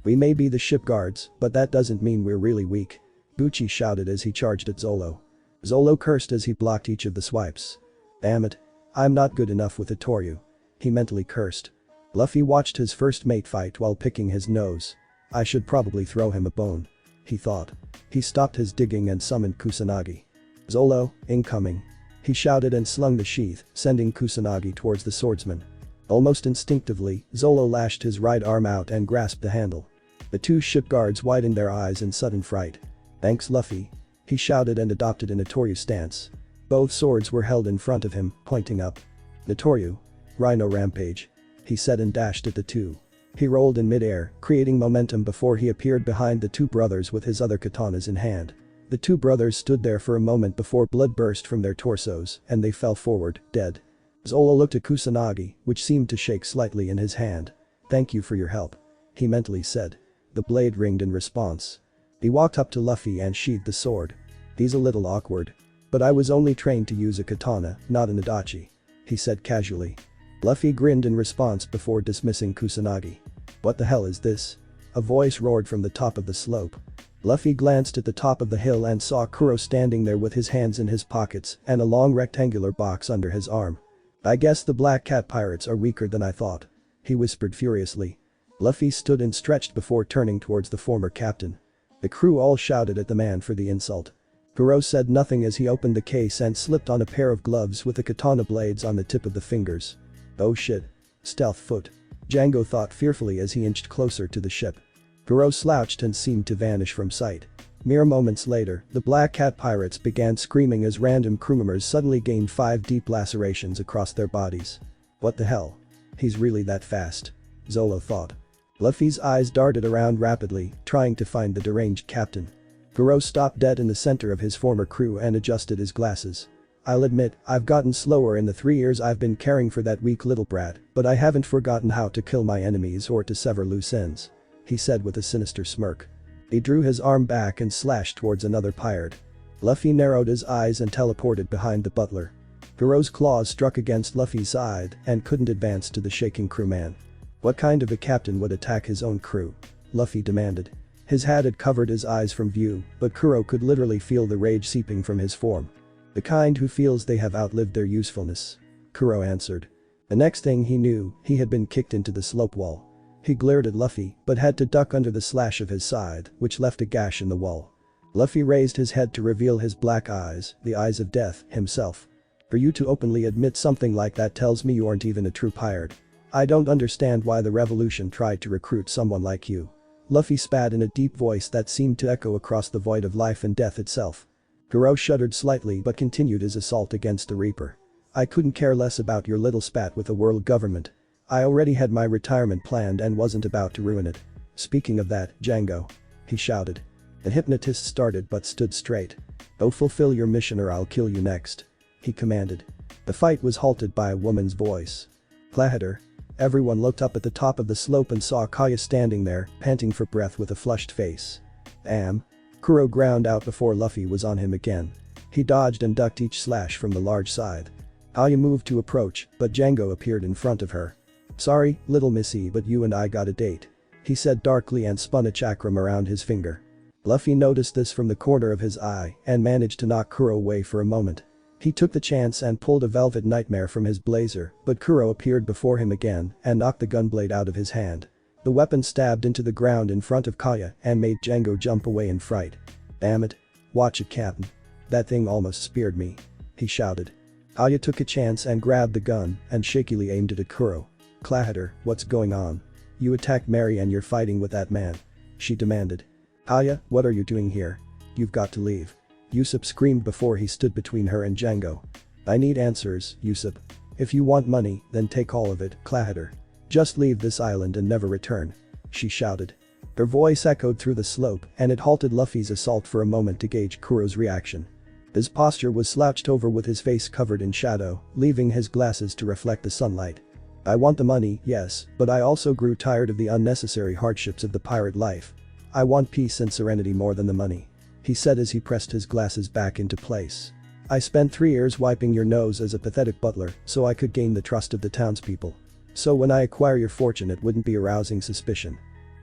We may be the ship guards, but that doesn't mean we're really weak. Bucci shouted as he charged at Zolo. Zolo cursed as he blocked each of the swipes. Damn it. I'm not good enough with Itoryu. He mentally cursed. Luffy watched his first mate fight while picking his nose. I should probably throw him a bone. He thought. He stopped his digging and summoned Kusanagi. Zolo, incoming. He shouted and slung the sheath, sending Kusanagi towards the swordsman. Almost instinctively, Zolo lashed his right arm out and grasped the handle. The two ship guards widened their eyes in sudden fright. Thanks Luffy. He shouted and adopted an Itoryu stance. Both swords were held in front of him, pointing up. Itoryu. Rhino Rampage. He said and dashed at the two. He rolled in midair, creating momentum before he appeared behind the two brothers with his other katanas in hand. The two brothers stood there for a moment before blood burst from their torsos and they fell forward, dead. Zolo looked at Kusanagi, which seemed to shake slightly in his hand. Thank you for your help. He mentally said. The blade ringed in response. He walked up to Luffy and sheathed the sword. He's a little awkward. But I was only trained to use a katana, not an adachi. He said casually. Luffy grinned in response before dismissing Kusanagi. What the hell is this? A voice roared from the top of the slope. Luffy glanced at the top of the hill and saw Kuro standing there with his hands in his pockets and a long rectangular box under his arm. I guess the Black Cat pirates are weaker than I thought. He whispered furiously. Luffy stood and stretched before turning towards the former captain. The crew all shouted at the man for the insult. Kuro said nothing as he opened the case and slipped on a pair of gloves with the katana blades on the tip of the fingers. Oh shit. Stealth foot. Django thought fearfully as he inched closer to the ship. Kuro slouched and seemed to vanish from sight. Mere moments later, the Black Cat pirates began screaming as random crew members suddenly gained 5 deep lacerations across their bodies. What the hell? He's really that fast. Zolo thought. Luffy's eyes darted around rapidly, trying to find the deranged captain. Kuro stopped dead in the center of his former crew and adjusted his glasses. I'll admit, I've gotten slower in the 3 years I've been caring for that weak little brat, but I haven't forgotten how to kill my enemies or to sever loose ends. He said with a sinister smirk. He drew his arm back and slashed towards another pirate. Luffy narrowed his eyes and teleported behind the butler. Kuro's claws struck against Luffy's side and couldn't advance to the shaking crewman. What kind of a captain would attack his own crew? Luffy demanded. His hat had covered his eyes from view, but Kuro could literally feel the rage seeping from his form. The kind who feels they have outlived their usefulness. Kuro answered. The next thing he knew, he had been kicked into the slope wall. He glared at Luffy, but had to duck under the slash of his side, which left a gash in the wall. Luffy raised his head to reveal his black eyes, the eyes of death, himself. For you to openly admit something like that tells me you aren't even a true pirate. I don't understand why the revolution tried to recruit someone like you. Luffy spat in a deep voice that seemed to echo across the void of life and death itself. Kuro shuddered slightly but continued his assault against the Reaper. I couldn't care less about your little spat with the world government. I already had my retirement planned and wasn't about to ruin it. Speaking of that, Django. He shouted. The hypnotist started but stood straight. Go fulfill your mission or I'll kill you next. He commanded. The fight was halted by a woman's voice. Clahitter. Everyone looked up at the top of the slope and saw Kaya standing there, panting for breath with a flushed face. Damn. Kuro ground out before Luffy was on him again. He dodged and ducked each slash from the large side. Kaya moved to approach, but Django appeared in front of her. Sorry, little missy, but you and I got a date. He said darkly and spun a chakram around his finger. Luffy noticed this from the corner of his eye and managed to knock Kuro away for a moment. He took the chance and pulled a velvet nightmare from his blazer, but Kuro appeared before him again and knocked the gunblade out of his hand. The weapon stabbed into the ground in front of Kaya and made Django jump away in fright. Damn it. Watch it, Captain. That thing almost speared me. He shouted. Kaya took a chance and grabbed the gun and shakily aimed it at Kuro. Clahitter, what's going on? You attacked Mary and you're fighting with that man. She demanded. Kaya, what are you doing here? You've got to leave. Usopp screamed before he stood between her and Django. I need answers, Usopp. If you want money, then take all of it, Clahitter. Just leave this island and never return. She shouted. Her voice echoed through the slope and it halted Luffy's assault for a moment to gauge Kuro's reaction. His posture was slouched over with his face covered in shadow, leaving his glasses to reflect the sunlight. I want the money, yes, but I also grew tired of the unnecessary hardships of the pirate life. I want peace and serenity more than the money. He said as he pressed his glasses back into place. I spent 3 years wiping your nose as a pathetic butler so I could gain the trust of the townspeople. So when I acquire your fortune it wouldn't be arousing suspicion.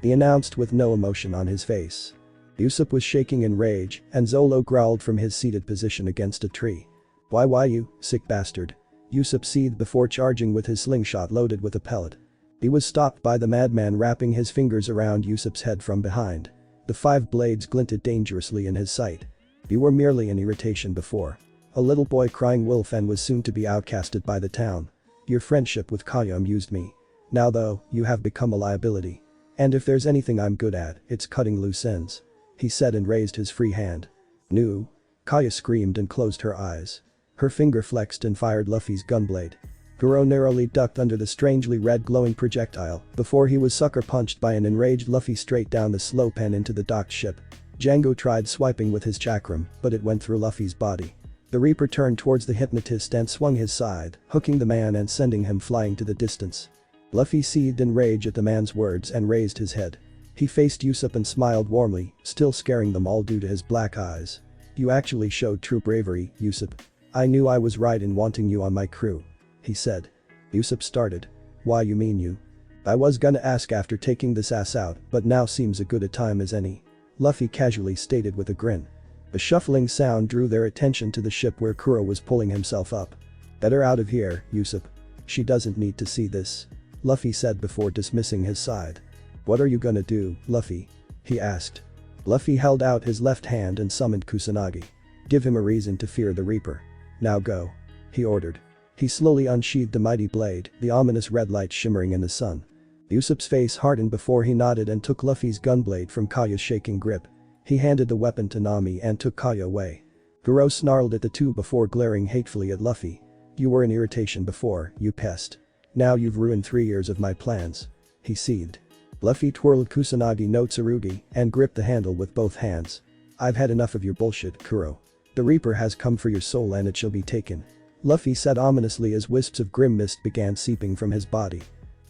he announced with no emotion on his face. Usopp was shaking in rage, and Zolo growled from his seated position against a tree. Why you, sick bastard? Usopp seethed before charging with his slingshot loaded with a pellet. He was stopped by the madman wrapping his fingers around Usopp's head from behind. The 5 blades glinted dangerously in his sight. You were merely an irritation before. A little boy crying wolf and was soon to be outcasted by the town. Your friendship with Kaya amused me. Now though, you have become a liability. And if there's anything I'm good at, it's cutting loose ends. He said and raised his free hand. No. Kaya screamed and closed her eyes. Her finger flexed and fired Luffy's gunblade. Kuro narrowly ducked under the strangely red glowing projectile before he was sucker punched by an enraged Luffy straight down the slope and into the docked ship. Django tried swiping with his chakram, but it went through Luffy's body. The Reaper turned towards the hypnotist and swung his side, hooking the man and sending him flying to the distance. Luffy seethed in rage at the man's words and raised his head. He faced Usopp and smiled warmly, still scaring them all due to his black eyes. You actually showed true bravery, Usopp. I knew I was right in wanting you on my crew. He said. Usopp started. Why you mean you? I was gonna ask after taking this ass out, but now seems a good a time as any. Luffy casually stated with a grin. A shuffling sound drew their attention to the ship where Kuro was pulling himself up. Better out of here, Usopp. She doesn't need to see this. Luffy said before dismissing his side. What are you gonna do, Luffy? He asked. Luffy held out his left hand and summoned Kusanagi. Give him a reason to fear the Reaper. Now go. He ordered. He slowly unsheathed the mighty blade, the ominous red light shimmering in the sun. Usopp's face hardened before he nodded and took Luffy's gunblade from Kaya's shaking grip. He handed the weapon to Nami and took Kaya away. Kuro snarled at the two before glaring hatefully at Luffy. You were an irritation before, you pest. Now you've ruined 3 years of my plans. He seethed. Luffy twirled Kusanagi no Tsurugi and gripped the handle with both hands. I've had enough of your bullshit, Kuro. The Reaper has come for your soul and it shall be taken. Luffy said ominously as wisps of grim mist began seeping from his body.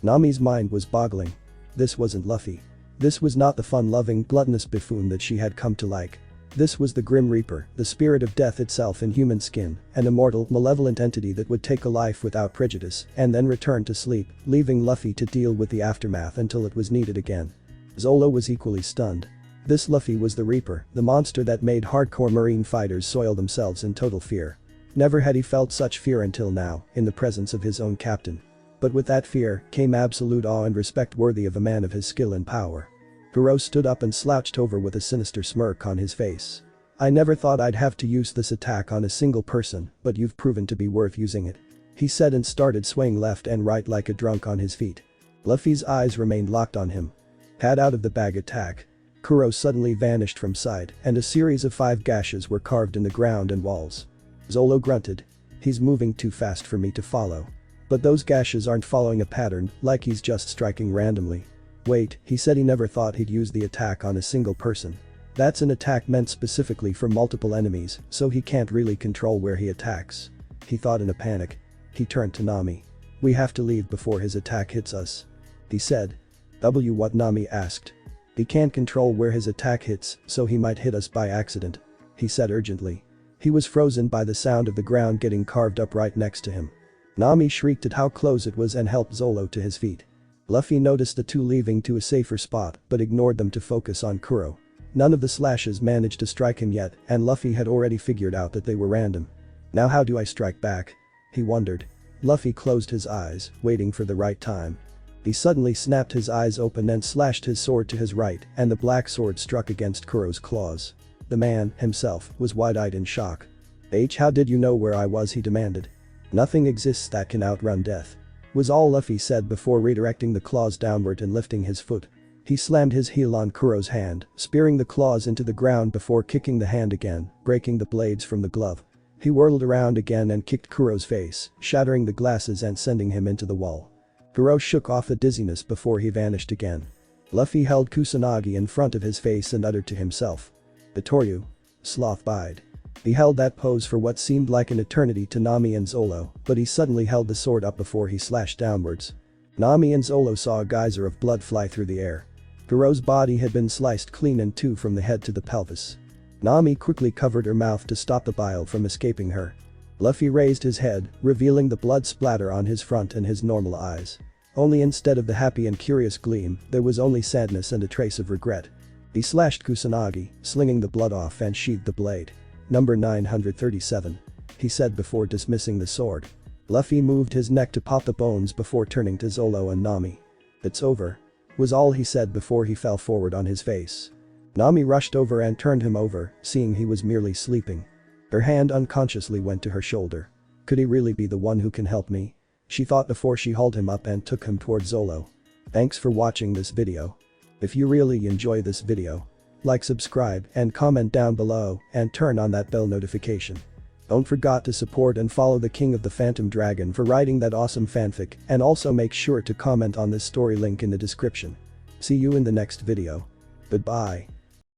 Nami's mind was boggling. This wasn't Luffy. This was not the fun-loving, gluttonous buffoon that she had come to like. This was the Grim Reaper, the spirit of death itself in human skin, an immortal, malevolent entity that would take a life without prejudice and then return to sleep, leaving Luffy to deal with the aftermath until it was needed again. Zolo was equally stunned. This Luffy was the Reaper, the monster that made hardcore marine fighters soil themselves in total fear. Never had he felt such fear until now, in the presence of his own captain. But with that fear came absolute awe and respect worthy of a man of his skill and power. Kuro stood up and slouched over with a sinister smirk on his face. I never thought I'd have to use this attack on a single person, but you've proven to be worth using it. He said and started swaying left and right like a drunk on his feet. Luffy's eyes remained locked on him. Had out of the bag attack. Kuro suddenly vanished from sight and a series of 5 gashes were carved in the ground and walls. Zolo grunted. He's moving too fast for me to follow. But those gashes aren't following a pattern, like he's just striking randomly. Wait, he said he never thought he'd use the attack on a single person. That's an attack meant specifically for multiple enemies, so he can't really control where he attacks. He thought in a panic. He turned to Nami. We have to leave before his attack hits us. He said. What Nami asked. He can't control where his attack hits, so he might hit us by accident. He said urgently. He was frozen by the sound of the ground getting carved up right next to him. Nami shrieked at how close it was and helped Zolo to his feet. Luffy noticed the two leaving to a safer spot but ignored them to focus on Kuro. None of the slashes managed to strike him yet and Luffy had already figured out that they were random. Now how do I strike back? He wondered. Luffy closed his eyes, waiting for the right time. He suddenly snapped his eyes open and slashed his sword to his right and the black sword struck against Kuro's claws. The man, himself, was wide-eyed in shock. How did you know where I was? He demanded. Nothing exists that can outrun death. Was all Luffy said before redirecting the claws downward and lifting his foot. He slammed his heel on Kuro's hand, spearing the claws into the ground before kicking the hand again, breaking the blades from the glove. He whirled around again and kicked Kuro's face, shattering the glasses and sending him into the wall. Kuro shook off the dizziness before he vanished again. Luffy held Kusanagi in front of his face and uttered to himself. Bitoryu. Sloth bide. He held that pose for what seemed like an eternity to Nami and Zolo, but he suddenly held the sword up before he slashed downwards. Nami and Zolo saw a geyser of blood fly through the air. Kuro's body had been sliced clean in two from the head to the pelvis. Nami quickly covered her mouth to stop the bile from escaping her. Luffy raised his head, revealing the blood splatter on his front and his normal eyes. Only instead of the happy and curious gleam, there was only sadness and a trace of regret. He slashed Kusanagi, slinging the blood off and sheathed the blade. Number 937. He said before dismissing the sword. Luffy moved his neck to pop the bones before turning to Zolo and Nami. "It's over," was all he said before he fell forward on his face. Nami rushed over and turned him over, seeing he was merely sleeping. Her hand unconsciously went to her shoulder. Could he really be the one who can help me? She thought before she hauled him up and took him toward Zolo. Thanks for watching this video. If you really enjoy this video, like, subscribe, and comment down below, and turn on that bell notification. Don't forget to support and follow the King of the Phantom Dragon for writing that awesome fanfic, and also make sure to comment on this story, link in the description. See you in the next video. Goodbye.